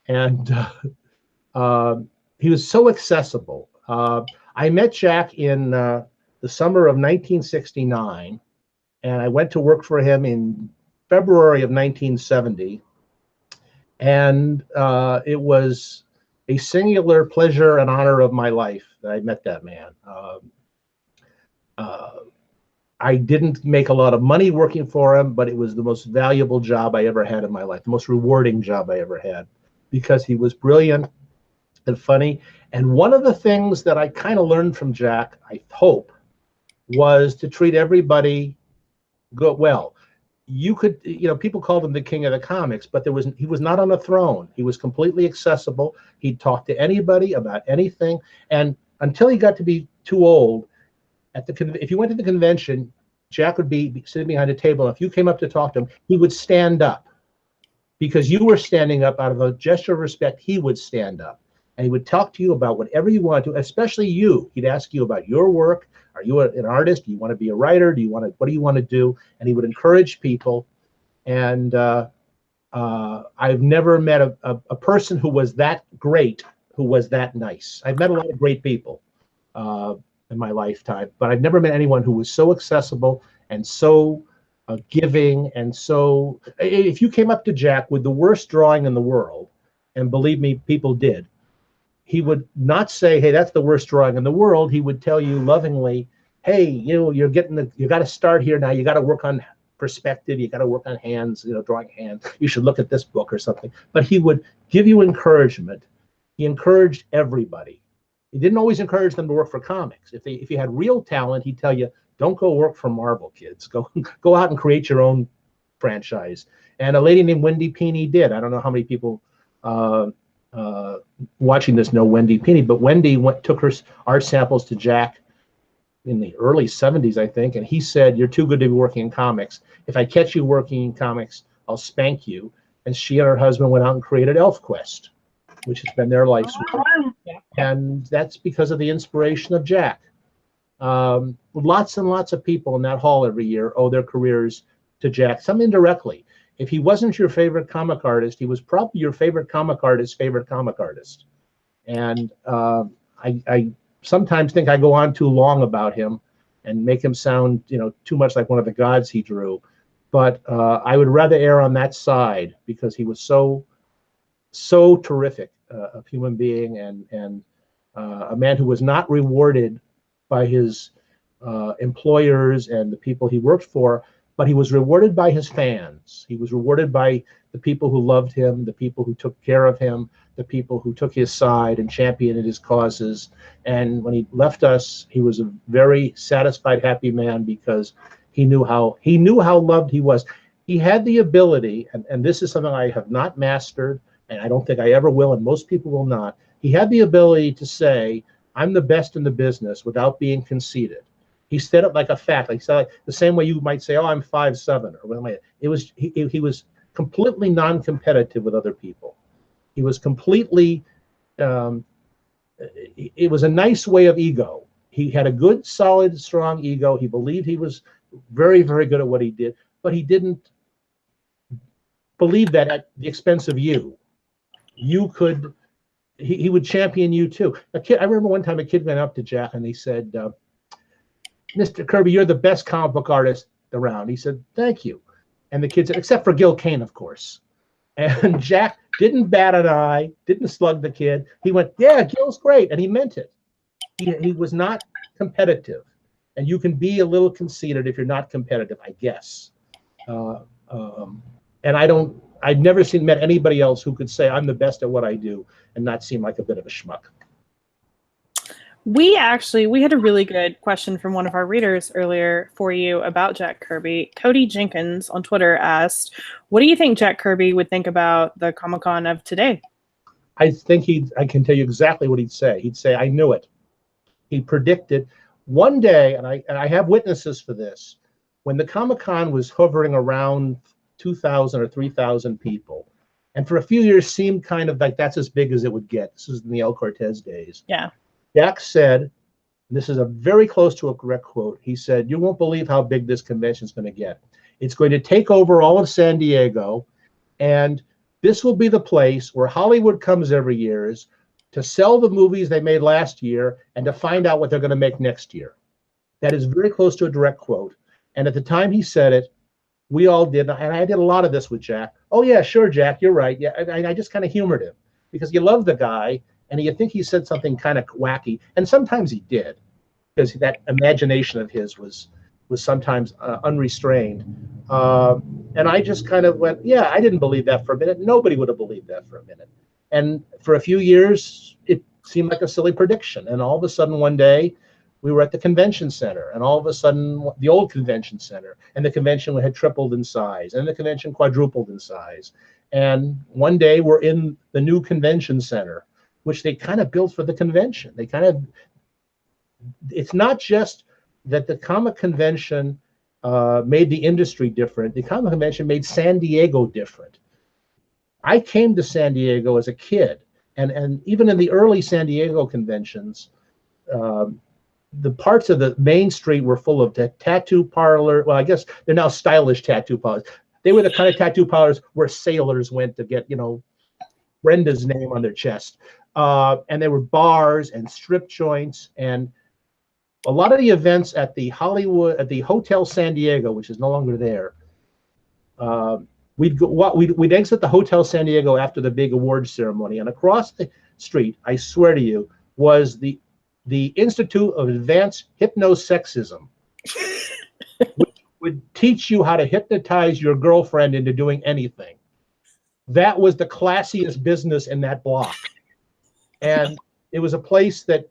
And he was so accessible. I met Jack in the summer of 1969. And I went to work for him in February of 1970. And it was a singular pleasure and honor of my life that I met that man. I didn't make a lot of money working for him, but it was the most valuable job I ever had in my life, the most rewarding job I ever had, because he was brilliant and funny. And one of the things that I kind of learned from Jack, I hope, was to treat everybody good. Well, you could, people called him the king of the comics, but he was not on a throne. He was completely accessible. He'd talk to anybody about anything. And until he got to be too old, if you went to the convention, Jack would be sitting behind a table. If you came up to talk to him, he would stand up. Because you were standing up, out of a gesture of respect, he would stand up. And he would talk to you about whatever you wanted to, especially you. He'd ask you about your work. Are you an artist? Do you want to be a writer? What do you want to do? And he would encourage people. And I've never met a person who was that great, who was that nice. I've met a lot of great people in my lifetime, but I've never met anyone who was so accessible and so giving. And so if you came up to Jack with the worst drawing in the world, and believe me, people did, he would not say, hey, that's the worst drawing in the world. He would tell you lovingly, hey, you got to start here now. You got to work on perspective. You got to work on hands, drawing hands. You should look at this book or something. But he would give you encouragement. He encouraged everybody. He didn't always encourage them to work for comics. If you had real talent, he'd tell you, don't go work for Marvel, kids. Go out and create your own franchise. And a lady named Wendy Peeney did. I don't know how many people watching this know Wendy Peeney, but Wendy took her art samples to Jack in the early 70s, I think, and he said, you're too good to be working in comics. If I catch you working in comics, I'll spank you. And she and her husband went out and created ElfQuest, which has been their life's work. And that's because of the inspiration of Jack. Lots and lots of people in that hall every year owe their careers to Jack, some indirectly. If he wasn't your favorite comic artist, he was probably your favorite comic artist's favorite comic artist. And I sometimes think I go on too long about him and make him sound, too much like one of the gods he drew. But I would rather err on that side, because he was so terrific a human being, and a man who was not rewarded by his employers and the people he worked for, but he was rewarded by his fans. He was rewarded by the people who loved him, the people who took care of him, the people who took his side and championed his causes. And when he left us, he was a very satisfied, happy man, because he knew how loved he was. He had the ability, and this is something I have not mastered, and I don't think I ever will, and most people will not. He had the ability to say, I'm the best in the business, without being conceited. He said it like a fact, like the same way you might say, oh, I'm 5'7", or whatever. He was completely non-competitive with other people. He was completely, it was a nice way of ego. He had a good, solid, strong ego. He believed he was very, very good at what he did, but he didn't believe that at the expense of you. You could, he would champion you too. I remember one time a kid went up to Jack and he said, Mr. Kirby, you're the best comic book artist around. He said, thank you. And the kid said, except for Gil Kane, of course. And Jack didn't bat an eye, didn't slug the kid. He went, yeah, Gil's great. And he meant it. He was not competitive. And you can be a little conceited if you're not competitive, I guess. And I've never met anybody else who could say, I'm the best at what I do, and not seem like a bit of a schmuck. We had a really good question from one of our readers earlier for you about Jack Kirby. Cody Jenkins on Twitter asked, what do you think Jack Kirby would think about the ComicCon of today? I think I can tell you exactly what he'd say. He'd say, I knew it. He predicted one day, and I have witnesses for this, when the ComicCon was hovering around 2,000 or 3,000 people, and for a few years seemed kind of like that's as big as it would get. This is in the El Cortez days. Yeah. Jack said, and this is a very close to a correct quote, he said, you won't believe how big this convention is going to get. It's going to take over all of San Diego, and this will be the place where Hollywood comes every year to sell the movies they made last year and to find out what they're going to make next year. That is very close to a direct quote. And at the time he said it, we all did, and I did a lot of this with Jack. Oh, yeah, sure, Jack, you're right. Yeah, I just kind of humored him, because you love the guy, and you think he said something kind of wacky, and sometimes he did, because that imagination of his was was sometimes unrestrained. And I just kind of went, yeah, I didn't believe that for a minute. Nobody would have believed that for a minute. And for a few years, it seemed like a silly prediction. And all of a sudden, one day, we were at the convention center, and all of a sudden, the old convention center, and the convention had tripled in size, and the convention quadrupled in size. And one day, we're in the new convention center, which they kind of built for the convention. They kind of, it's not just that the comic convention made the industry different. The comic convention made San Diego different. I came to San Diego as a kid, and even in the early San Diego conventions, the parts of the main street were full of tattoo parlor. Well, I guess they're now stylish tattoo parlors. They were the kind of tattoo parlors where sailors went to get, you know, Brenda's name on their chest. And there were bars and strip joints, and a lot of the events at the Hotel San Diego, which is no longer there. We'd exit the Hotel San Diego after the big awards ceremony, and across the street, I swear to you, was the Institute of Advanced Hypnosexism, which would teach you how to hypnotize your girlfriend into doing anything. That was the classiest business in that block. And it was a place that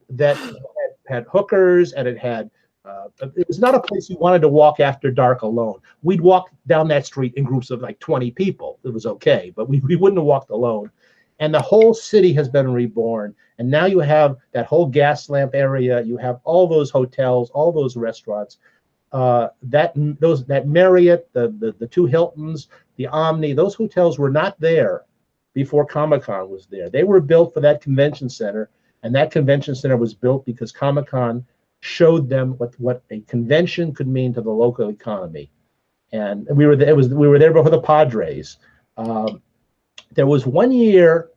had hookers, and it was not a place you wanted to walk after dark alone. We'd walk down that street in groups of like 20 people. It was okay, but we wouldn't have walked alone. And the whole city has been reborn. And now you have that whole gas lamp area. You have all those hotels, all those restaurants, that Marriott, the two Hiltons, the Omni. Those hotels were not there before Comic-Con was there. They were built for that convention center, and that convention center was built because Comic-Con showed them what a convention could mean to the local economy. And we were there. We were there before the Padres. There was one year,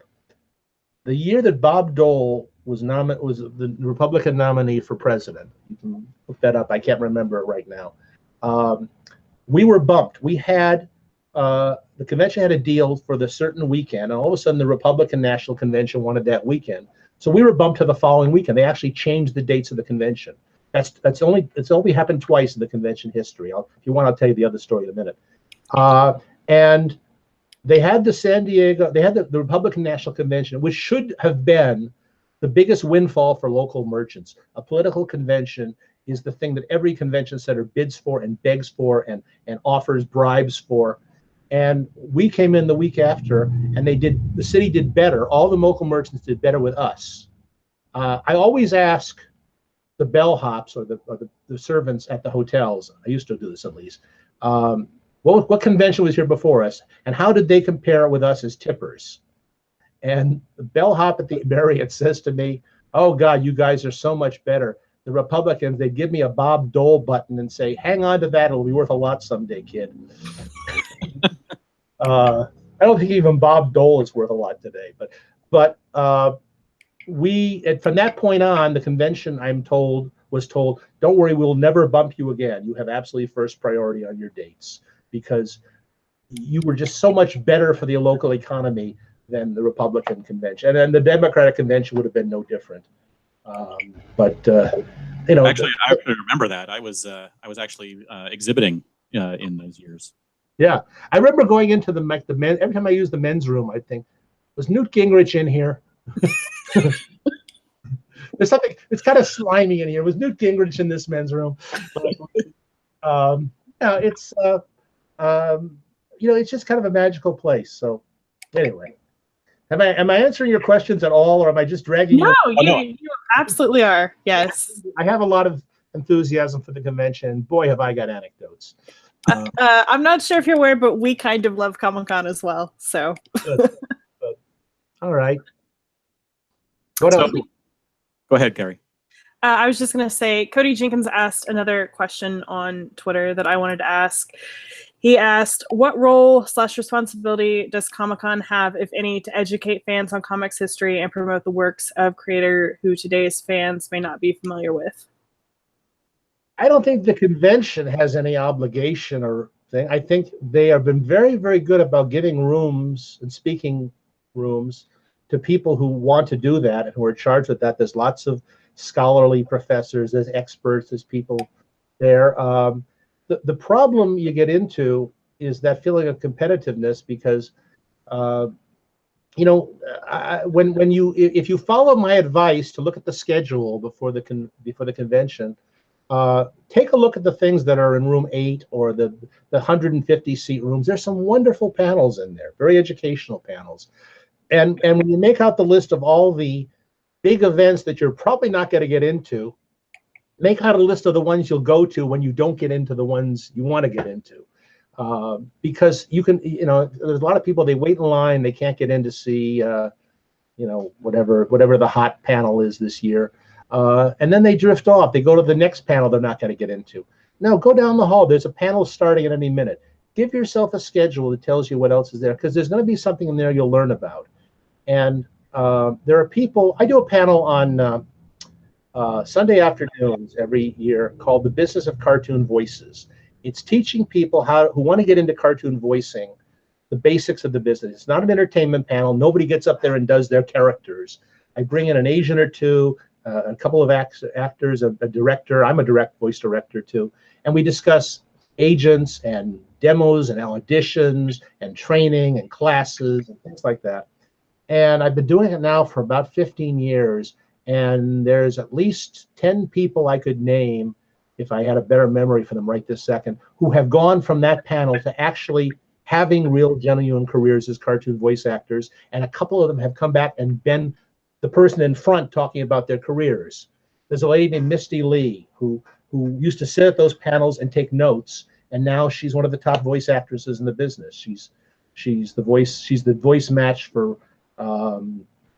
the year that Bob Dole was the Republican nominee for president. You can look that up. I can't remember it right now. We were bumped. We had the convention had a deal for the certain weekend, and all of a sudden the Republican National Convention wanted that weekend. So we were bumped to the following weekend. They actually changed the dates of the convention. It's only happened twice in the convention history. If you want, I'll tell you the other story in a minute. And they had the Republican National Convention, which should have been the biggest windfall for local merchants. A political convention is the thing that every convention center bids for and begs for and offers bribes for. And we came in the week after, and the city did better. All the local merchants did better with us. I always ask the bellhops or the servants at the hotels, I used to do this at least, what convention was here before us, and how did they compare with us as tippers? And the bellhop at the Marriott says to me, "Oh God, you guys are so much better. The Republicans, they give me a Bob Dole button and say, hang on to that, it'll be worth a lot someday, kid." I don't think even Bob Dole is worth a lot today, but from that point on, the convention, was told, don't worry, we'll never bump you again. You have absolutely first priority on your dates, because you were just so much better for the local economy than the Republican convention. And then the Democratic convention would have been no different. Actually, I remember that. I was actually exhibiting in those years. Yeah, I remember going into the men. Every time I used the men's room, I'd think, was Newt Gingrich in here? There's something. It's kind of slimy in here. Was Newt Gingrich in this men's room? It's it's just kind of a magical place. So anyway, am I answering your questions at all, or am I just dragging? No, you absolutely are. Yes. I have a lot of enthusiasm for the convention. Boy, have I got anecdotes. I'm not sure if you're aware, but we kind of love Comic-Con as well. So. Good. All right. What else? Go ahead, Gary. I was just going to say, Cody Jenkins asked another question on Twitter that I wanted to ask. He asked, what role / responsibility does Comic-Con have, if any, to educate fans on comics history and promote the works of creator who today's fans may not be familiar with? I don't think the convention has any obligation or thing. I think they have been very, very good about giving rooms and speaking rooms to people who want to do that and who are charged with that. There's lots of scholarly professors, there's experts, there's people there. The problem you get into is that feeling of competitiveness because, if you follow my advice to look at the schedule before the convention, take a look at the things that are in room 8 or the 150 seat rooms. There's some wonderful panels in there, very educational panels. And when you make out the list of all the big events that you're probably not going to get into, make out a list of the ones you'll go to when you don't get into the ones you want to get into. Because you can, there's a lot of people, they wait in line, they can't get in to see, whatever the hot panel is this year. And then they drift off. They go to the next panel they're not going to get into. No, go down the hall. There's a panel starting at any minute. Give yourself a schedule that tells you what else is there, because there's going to be something in there you'll learn about. And there are people, I do a panel on Sunday afternoons every year called The Business of Cartoon Voices. It's teaching people who want to get into cartoon voicing the basics of the business. It's not an entertainment panel. Nobody gets up there and does their characters. I bring in an Asian or two, a couple of actors, a director. I'm a voice director too. And we discuss agents and demos and auditions and training and classes and things like that. And I've been doing it now for about 15 years. And there's at least 10 people I could name, if I had a better memory for them right this second, who have gone from that panel to actually having real genuine careers as cartoon voice actors. And a couple of them have come back and been the person in front talking about their careers. There's a lady named Misty Lee who used to sit at those panels and take notes, and now she's one of the top voice actresses in the business. She's the voice match for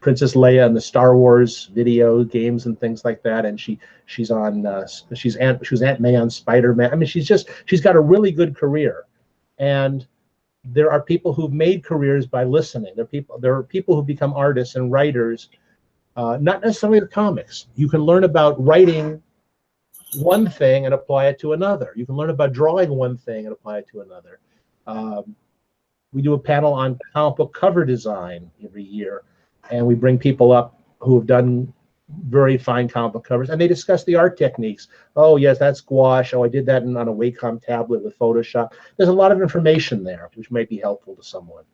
Princess Leia and the Star Wars video games and things like that, and she was Aunt May on Spider-Man. I mean, she's got a really good career, and there are people who've made careers by listening. There are people who become artists and writers, not necessarily with comics. You can learn about writing one thing and apply it to another. You can learn about drawing one thing and apply it to another. We do a panel on comic book cover design every year, and we bring people up who have done very fine comic book covers, and they discuss the art techniques. Oh, yes, that's gouache. Oh, I did that on a Wacom tablet with Photoshop. There's a lot of information there, which might be helpful to someone.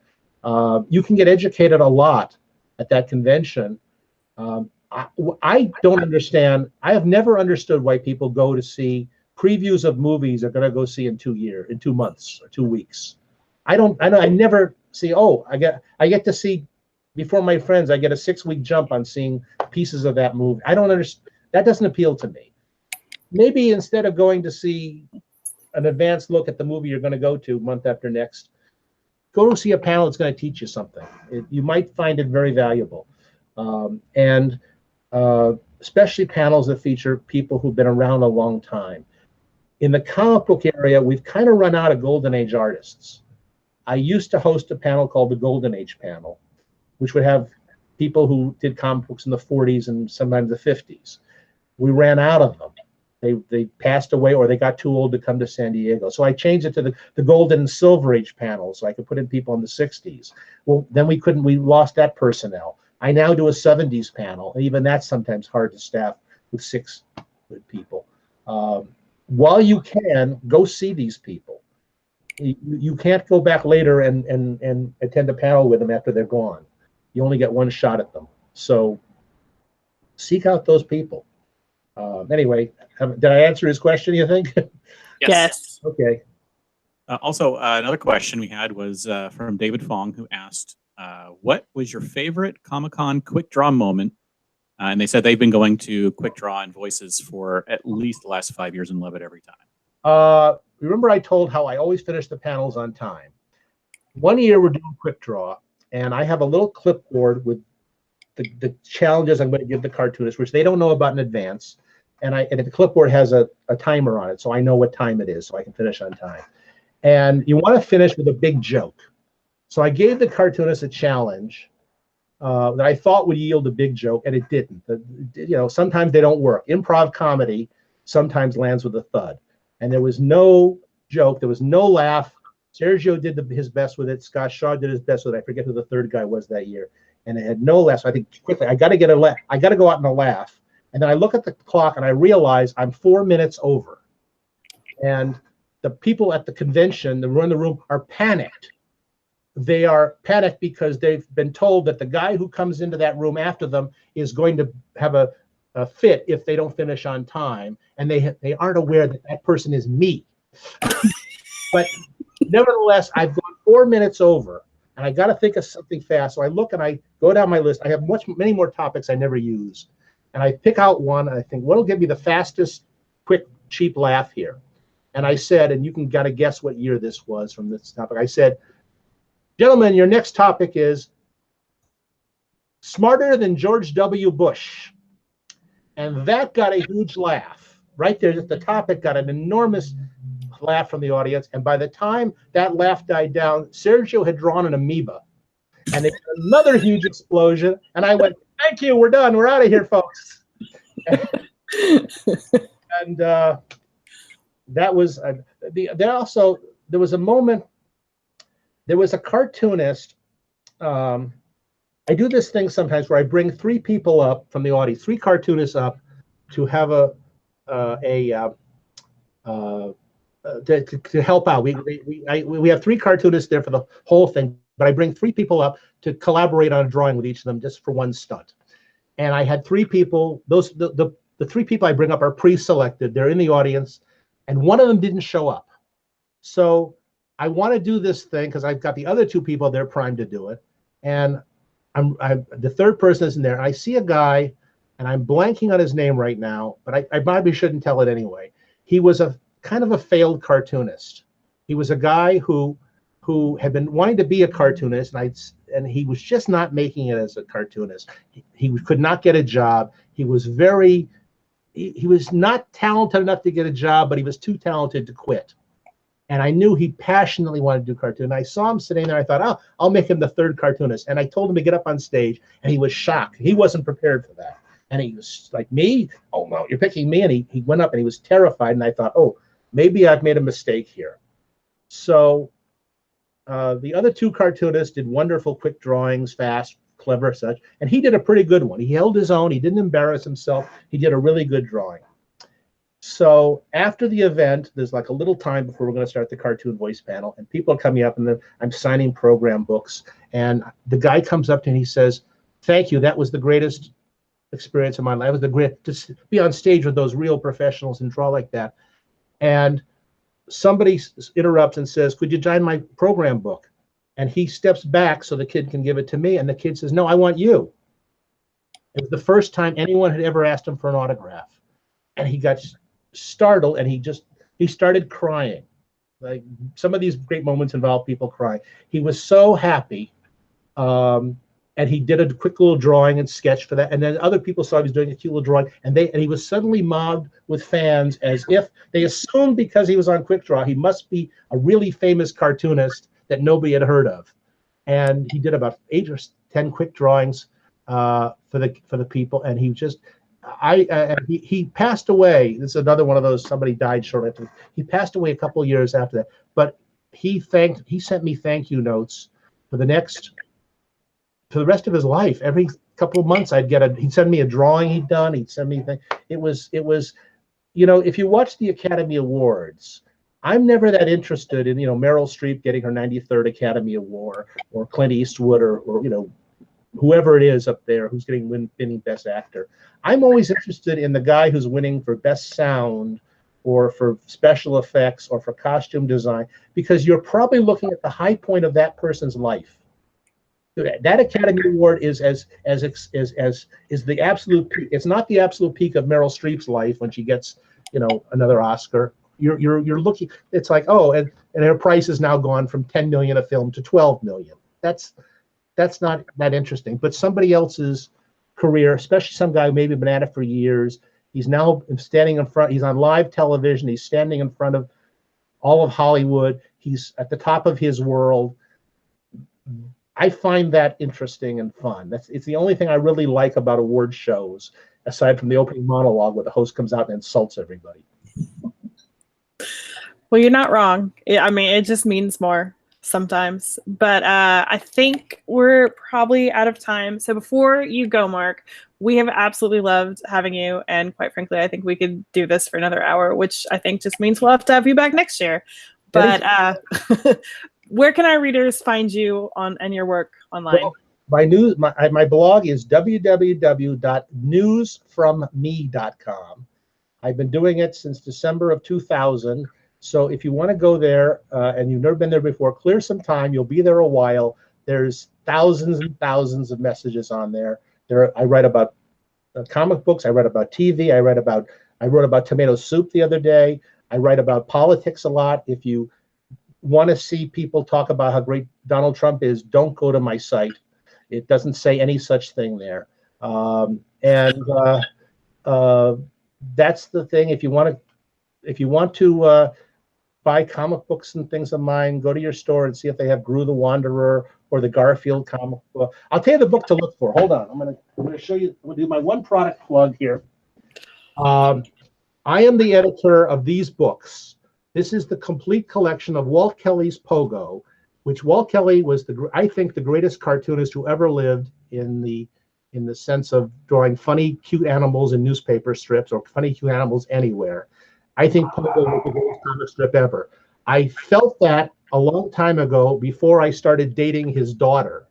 You can get educated a lot at that convention. I don't understand. I have never understood why people go to see previews of movies they're going to go see in 2 months or 2 weeks. I never see, oh, I get to see, before my friends, I get a 6-week jump on seeing pieces of that movie. I don't understand. That doesn't appeal to me. Maybe instead of going to see an advanced look at the movie you're going to go to month after next, go see a panel that's going to teach you something. You might find it very valuable. Especially panels that feature people who've been around a long time. In the comic book area, we've kind of run out of Golden Age artists. I used to host a panel called the Golden Age panel, which would have people who did comic books in the 40s and sometimes the 50s. We ran out of them. They passed away, or they got too old to come to San Diego. So I changed it to the Golden and Silver Age panel, so I could put in people in the 60s. Well, then we lost that personnel. I now do a 70s panel, and even that's sometimes hard to staff with 6 good people. While you can, go see these people. You can't go back later and attend a panel with them after they're gone. You only get one shot at them. So seek out those people. Anyway, did I answer his question, you think? Yes. Okay. Also, another question we had was from David Fong, who asked, what was your favorite Comic-Con quick draw moment? And they said they've been going to quick draw and voices for at least the last 5 years and love it every time. Remember I told how I always finish the panels on time. One year we're doing quick draw, and I have a little clipboard with the challenges I'm going to give the cartoonists, which they don't know about in advance. And the clipboard has a timer on it, so I know what time it is, so I can finish on time. And you want to finish with a big joke. So I gave the cartoonist a challenge that I thought would yield a big joke, and it didn't. Sometimes they don't work. Improv comedy sometimes lands with a thud. And there was no joke. There was no laugh. Sergio did his best with it. Scott Shaw did his best with it. I forget who the third guy was that year. And it had no laugh. So I think quickly, I got to get a laugh. I got to go out and a laugh. And then I look at the clock and I realize I'm 4 minutes over. And the people at the convention that run the room are panicked. They are panicked because they've been told that the guy who comes into that room after them is going to have a fit if they don't finish on time, and they aren't aware that that person is me. But nevertheless, I've gone 4 minutes over, and I got to think of something fast. So I look and I go down my list. I have many more topics I never use, and I pick out one, and I think, what'll give me the fastest, quick, cheap laugh here? And I said, and you can got to guess what year this was from this topic. I said, gentlemen, your next topic is smarter than George W. Bush. And that got a huge laugh. Right there, the topic got an enormous laugh from the audience. And by the time that laugh died down, Sergio had drawn an amoeba. And it was another huge explosion. And I went, thank you, we're done. We're out of here, folks. And that was, there was a moment, there was a cartoonist. I do this thing sometimes where I bring 3 people up from the audience, 3 cartoonists up to have to help out. We have 3 cartoonists there for the whole thing, but I bring 3 people up to collaborate on a drawing with each of them just for one stunt. And I had 3 people. The 3 people I bring up are pre-selected. They're in the audience, and one of them didn't show up. So I want to do this thing because I've got the other 2 people, they're primed to do it. And the third person isn't there. I see a guy, and I'm blanking on his name right now, but I probably shouldn't tell it anyway. He was a kind of a failed cartoonist. He was a guy who had been wanting to be a cartoonist, and he was just not making it as a cartoonist. He could not get a job. He was not talented enough to get a job, but he was too talented to quit. And I knew he passionately wanted to do cartoon. I saw him sitting there. I thought, oh, I'll make him the 3rd cartoonist. And I told him to get up on stage, and he was shocked. He wasn't prepared for that. And he was like, me? Oh, no, you're picking me? And he went up, and he was terrified. And I thought, oh, maybe I've made a mistake here. So the other 2 cartoonists did wonderful, quick drawings, fast, clever, such. And he did a pretty good one. He held his own. He didn't embarrass himself. He did a really good drawing. So after the event, there's like a little time before we're going to start the cartoon voice panel, and people are coming up, and I'm signing program books, and the guy comes up to me and he says, thank you, that was the greatest experience of my life. It was the great to be on stage with those real professionals and draw like that. And somebody interrupts and says, could you sign my program book? And he steps back so the kid can give it to me, and the kid says, no, I want you. It was the first time anyone had ever asked him for an autograph. And he got startled, and he started crying. Like, some of these great moments involve people crying. He was so happy, and he did a quick little drawing and sketch for that. And then other people saw he was doing a cute little drawing, and he was suddenly mobbed with fans, as if they assumed because he was on Quick Draw he must be a really famous cartoonist that nobody had heard of. And he did about 8 or 10 quick drawings for the people, and he just. He passed away. This is another one of those, somebody died shortly after. He passed away a couple of years after that. But he sent me thank you notes for the rest of his life. Every couple of months he'd send me a drawing he'd done. He'd send me things. It was, if you watch the Academy Awards, I'm never that interested in, Meryl Streep getting her 93rd Academy Award, or Clint Eastwood, or whoever it is up there who's winning Best Actor. I'm always interested in the guy who's winning for Best Sound, or for special effects, or for costume design, because you're probably looking at the high point of that person's life. That Academy Award is the absolute peak. It's not the absolute peak of Meryl Streep's life when she gets, another Oscar. You're looking. It's like, oh, and her price has now gone from 10 million a film to 12 million. That's not that interesting. But somebody else's career, especially some guy who maybe been at it for years, he's now standing in front. He's on live television. He's standing in front of all of Hollywood. He's at the top of his world. I find that interesting and fun. It's the only thing I really like about award shows, aside from the opening monologue where the host comes out and insults everybody. Well, you're not wrong. I mean, it just means more sometimes. But I think we're probably out of time. So before you go, Mark, we have absolutely loved having you. And quite frankly, I think we could do this for another hour, which I think just means we'll have to have you back next year. But where can our readers find you on and your work online? Well, my blog is www.newsfromme.com. I've been doing it since December of 2000. So if you want to go there and you've never been there before, clear some time. You'll be there a while. There's thousands and thousands of messages on there. I write about comic books. I write about TV. I wrote about tomato soup the other day. I write about politics a lot. If you want to see people talk about how great Donald Trump is, don't go to my site. It doesn't say any such thing there. That's the thing. If you want to buy comic books and things of mine, go to your store and see if they have Gru the Wanderer or the Garfield comic book. I'll tell you the book to look for. Hold on. I'm gonna show you. I'm gonna do my one product plug here. I am the editor of these books. This is the complete collection of Walt Kelly's Pogo, which Walt Kelly was I think the greatest cartoonist who ever lived in the sense of drawing funny, cute animals in newspaper strips or funny, cute animals anywhere. I think Pogo was the greatest comic strip ever. I felt that a long time ago before I started dating his daughter.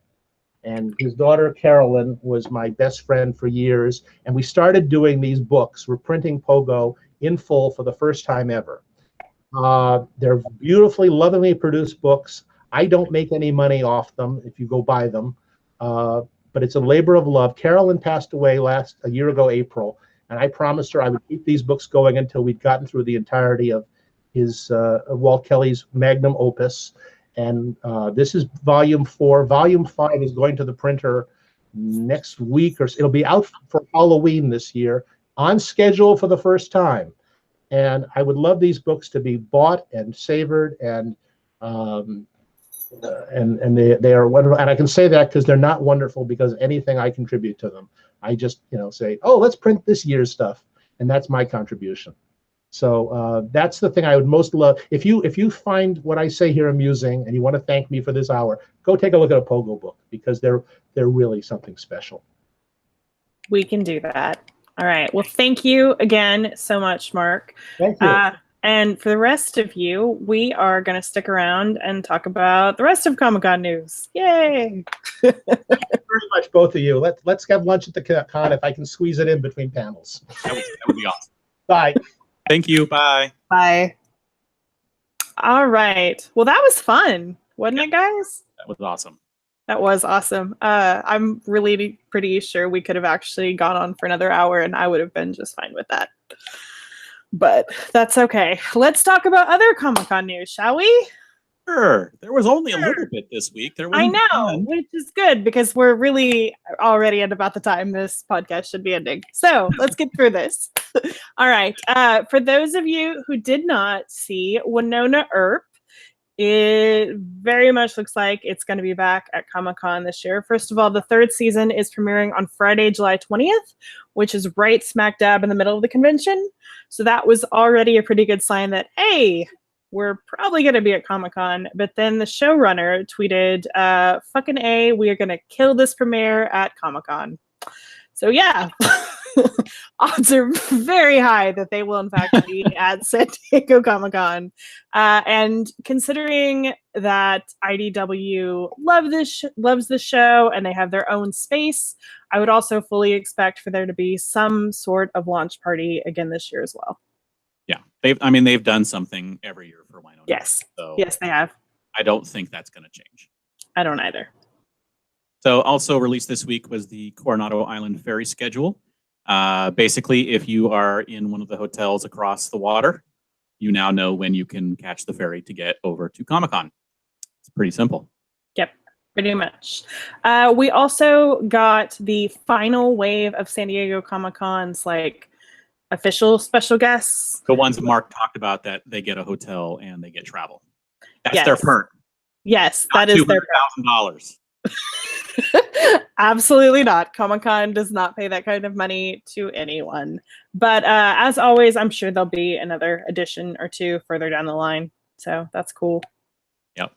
And his daughter, Carolyn, was my best friend for years. And we started doing these books. We're printing Pogo in full for the first time ever. They're beautifully, lovingly produced books. I don't make any money off them if you go buy them. But it's a labor of love. Carolyn passed away a year ago, April. And I promised her I would keep these books going until we'd gotten through the entirety of his Walt Kelly's magnum opus. And this is volume 4. Volume 5 is going to the printer next week, or it'll be out for Halloween this year, on schedule for the first time. And I would love these books to be bought and savored, and they are wonderful. And I can say that because they're not wonderful because anything I contribute to them. I just say, oh, let's print this year's stuff, and that's my contribution. So that's the thing I would most love. If you find what I say here amusing and you want to thank me for this hour, go take a look at a Pogo book because they're really something special. We can do that. All right. Well, thank you again so much, Mark. Thank you. And for the rest of you, we are going to stick around and talk about the rest of Comic-Con news. Yay! Thank you very much, both of you. Let's have lunch at the con if I can squeeze it in between panels. That would be awesome. Bye. Thank you. Bye. Bye. All right. Well, that was fun, wasn't it, guys? That was awesome. That was awesome. I'm really pretty sure we could have actually gone on for another hour and I would have been just fine with that. But that's okay. Let's talk about other Comic-Con news, shall we? Sure. There was only a little bit this week. I know, which is good because we're really already at about the time this podcast should be ending. So let's get through this. All right. For those of you who did not see Winona Earp, it very much looks like it's going to be back at Comic-Con this year. First of all, the 3rd season is premiering on Friday, July 20th, which is right smack dab in the middle of the convention. So that was already a pretty good sign that, hey, we're probably going to be at Comic-Con. But then the showrunner tweeted, fucking A, we are going to kill this premiere at Comic-Con. So yeah, odds are very high that they will in fact be at San Diego Comic-Con. And considering that IDW loves this show and they have their own space, I would also fully expect for there to be some sort of launch party again this year as well. Yeah, they've done something every year for Winona. Yes, so yes, they have. I don't think that's going to change. I don't either. So also released this week was the Coronado Island ferry schedule. Basically, if you are in one of the hotels across the water, you now know when you can catch the ferry to get over to Comic-Con. It's pretty simple. Yep, pretty much. We also got the final wave of San Diego Comic-Con's official special guests. The ones Mark talked about that they get a hotel and they get travel. That's Yes. their perk. Yes, Not that is their $200,000. Absolutely not. Comic-Con does not pay that kind of money to anyone. But as always, I'm sure there'll be another edition or two further down the line. So that's cool. Yep.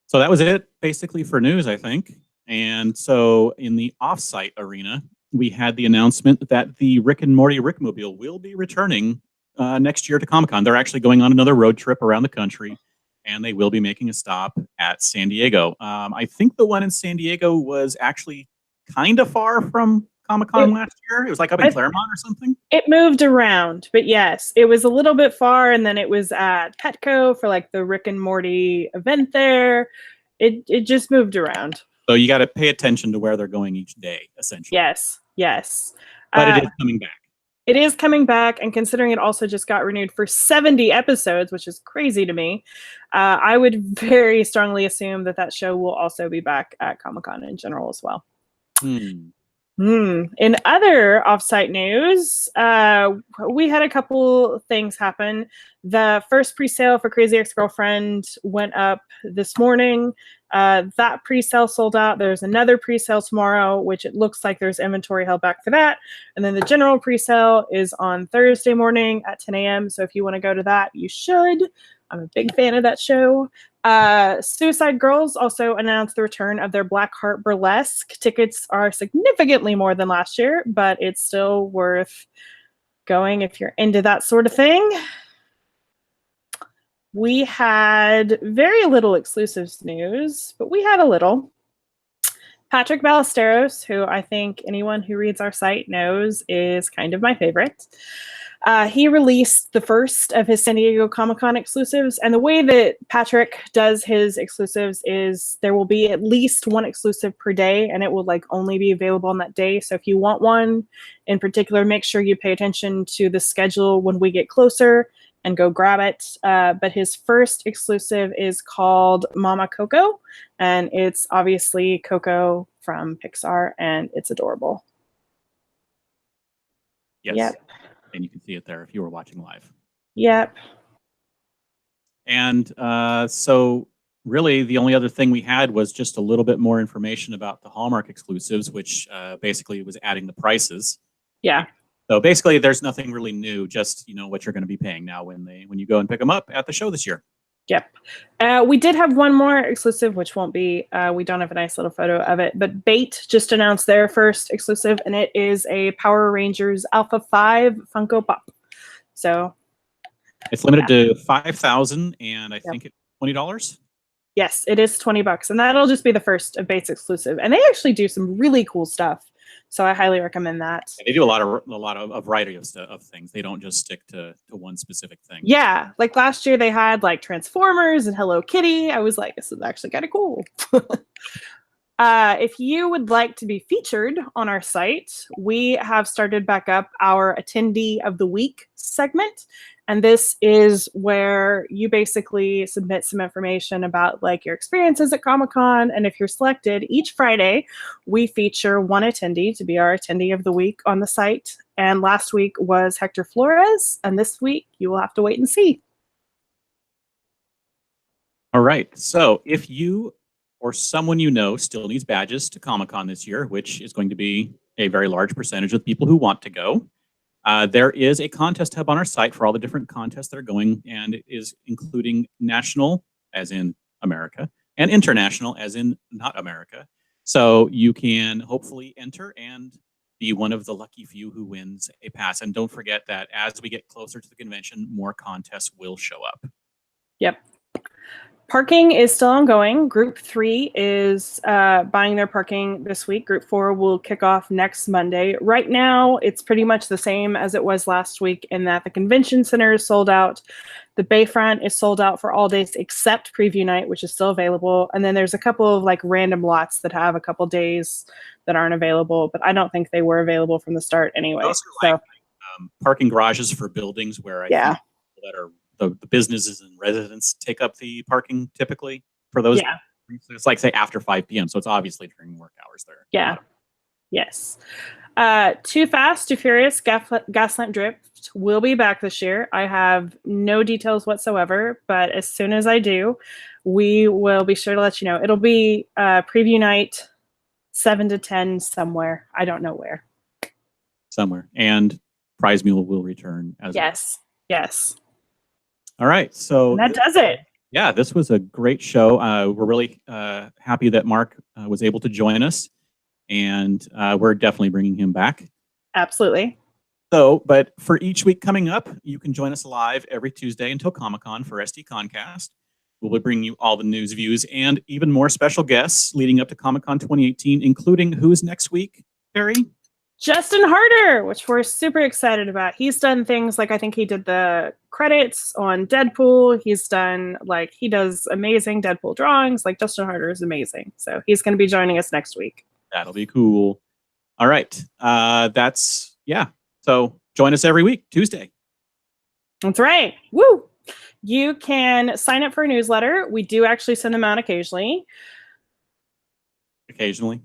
So that was it basically for news, I think. And so in the offsite arena, we had the announcement that the Rick and Morty Rickmobile will be returning next year to Comic-Con. They're actually going on another road trip around the country, and they will be making a stop at San Diego. I think the one in San Diego was actually kind of far from Comic-Con last year. It was like up in Claremont or something. It moved around, but yes, it was a little bit far, and then it was at Petco for like the Rick and Morty event there. It just moved around. So you got to pay attention to where they're going each day, essentially. Yes. But it is coming back. It is coming back, and considering it also just got renewed for 70 episodes, which is crazy to me, I would very strongly assume that show will also be back at Comic-Con in general as well. In other offsite news, we had a couple things happen. The first pre-sale for Crazy Ex-Girlfriend went up this morning. That pre-sale sold out. There's another pre-sale tomorrow, which it looks like there's inventory held back for that. And then the general pre-sale is on Thursday morning at 10 a.m. So if you want to go to that, you should. I'm a big fan of that show. Suicide Girls also announced the return of their Blackheart Burlesque. Tickets are significantly more than last year, but it's still worth going if you're into that sort of thing. We had very little exclusives news, but we had a little. Patrick Ballesteros, who I think anyone who reads our site knows is kind of my favorite. He released the first of his San Diego Comic-Con exclusives, and the way that Patrick does his exclusives is there will be at least one exclusive per day, and it will like only be available on that day. So if you want one in particular, make sure you pay attention to the schedule when we get closer and go grab it. But his first exclusive is called Mama Coco, and it's obviously Coco from Pixar, and it's adorable. Yes. Yep. And you can see it there if you were watching live. Yep. And so really the only other thing we had was just a little bit more information about the Hallmark exclusives, which basically was adding the prices. Yeah. So basically there's nothing really new, just what you're going to be paying now when you go and pick them up at the show this year. Yep. We did have one more exclusive, which won't be, we don't have a nice little photo of it, but Bait just announced their first exclusive, and it is a Power Rangers Alpha 5 Funko Pop. So it's limited to 5,000, and I think it's $20. Yes, it is $20, and that'll just be the first of Bait's exclusive. And they actually do some really cool stuff. So I highly recommend that. Yeah, they do a lot of variety of things. They don't just stick to one specific thing. Yeah, like last year they had like Transformers and Hello Kitty. I was like, this is actually kind of cool. If you would like to be featured on our site, we have started back up our Attendee of the Week segment. And this is where you basically submit some information about like your experiences at Comic-Con. And if you're selected, each Friday, we feature one attendee to be our Attendee of the Week on the site. And last week was Hector Flores. And this week, you will have to wait and see. All right. So if you or someone you know still needs badges to Comic-Con this year, which is going to be a very large percentage of people who want to go, there is a contest hub on our site for all the different contests that are going, and it is including national, as in America, and international, as in not America. So you can hopefully enter and be one of the lucky few who wins a pass. And don't forget that as we get closer to the convention, more contests will show up. Yep. Parking is still ongoing. Group 3 is buying their parking this week. Group 4 will kick off next Monday. Right now, it's pretty much the same as it was last week in that the convention center is sold out. The Bayfront is sold out for all days except preview night, which is still available. And then there's a couple of like random lots that have a couple days that aren't available, but I don't think they were available from the start anyway. Those are like parking garages for buildings where I think people that are the businesses and residents take up the parking typically for those. Yeah. It's like, say, after 5 p.m. So it's obviously during work hours there. Yeah. Yes. Too Fast, Too Furious, Gaslamp Drift will be back this year. I have no details whatsoever, but as soon as I do, we will be sure to let you know. It'll be preview night 7 to 10 somewhere. I don't know where. Somewhere. And Prize Mule will return as well. Yes. All right. So and that does it. Yeah, this was a great show. We're really happy that Mark was able to join us. and we're definitely bringing him back. Absolutely. So, but for each week coming up, you can join us live every Tuesday until Comic-Con for SDConCast. We'll be bringing you all the news, views, and even more special guests leading up to Comic-Con 2018, including who's next week, Terry? Justin Harder, which we're super excited about. He's done things like, I think he did the credits on Deadpool. He's done, like, he does amazing Deadpool drawings. Like, Justin Harder is amazing. So he's going to be joining us next week. That'll be cool. All right. So join us every week, Tuesday. That's right. Woo! You can sign up for a newsletter. We do actually send them out occasionally. Occasionally.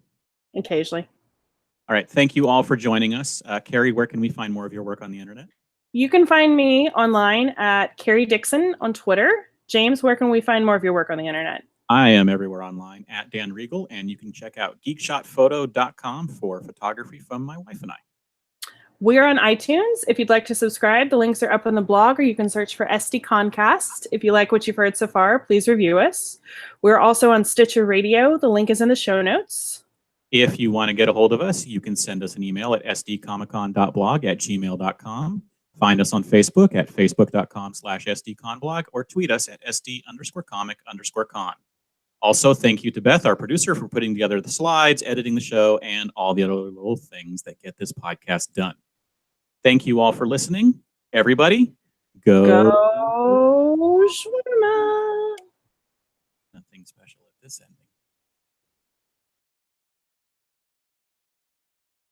All right. Thank you all for joining us. Carrie, where can we find more of your work on the internet? You can find me online at Carrie Dixon on Twitter. James, where can we find more of your work on the internet? I am everywhere online at Dan Riegel, and you can check out geekshotphoto.com for photography from my wife and I. We're on iTunes. If you'd like to subscribe, the links are up on the blog, or you can search for SDConCast. If you like what you've heard so far, please review us. We're also on Stitcher Radio. The link is in the show notes. If you want to get a hold of us, you can send us an email at sdcomiccon.blog@gmail.com. Find us on Facebook at facebook.com/sdconblog, or tweet us at sd_comic_con. Also, thank you to Beth, our producer, for putting together the slides, editing the show, and all the other little things that get this podcast done. Thank you all for listening. Everybody, go Schwimmer. Nothing special at this ending.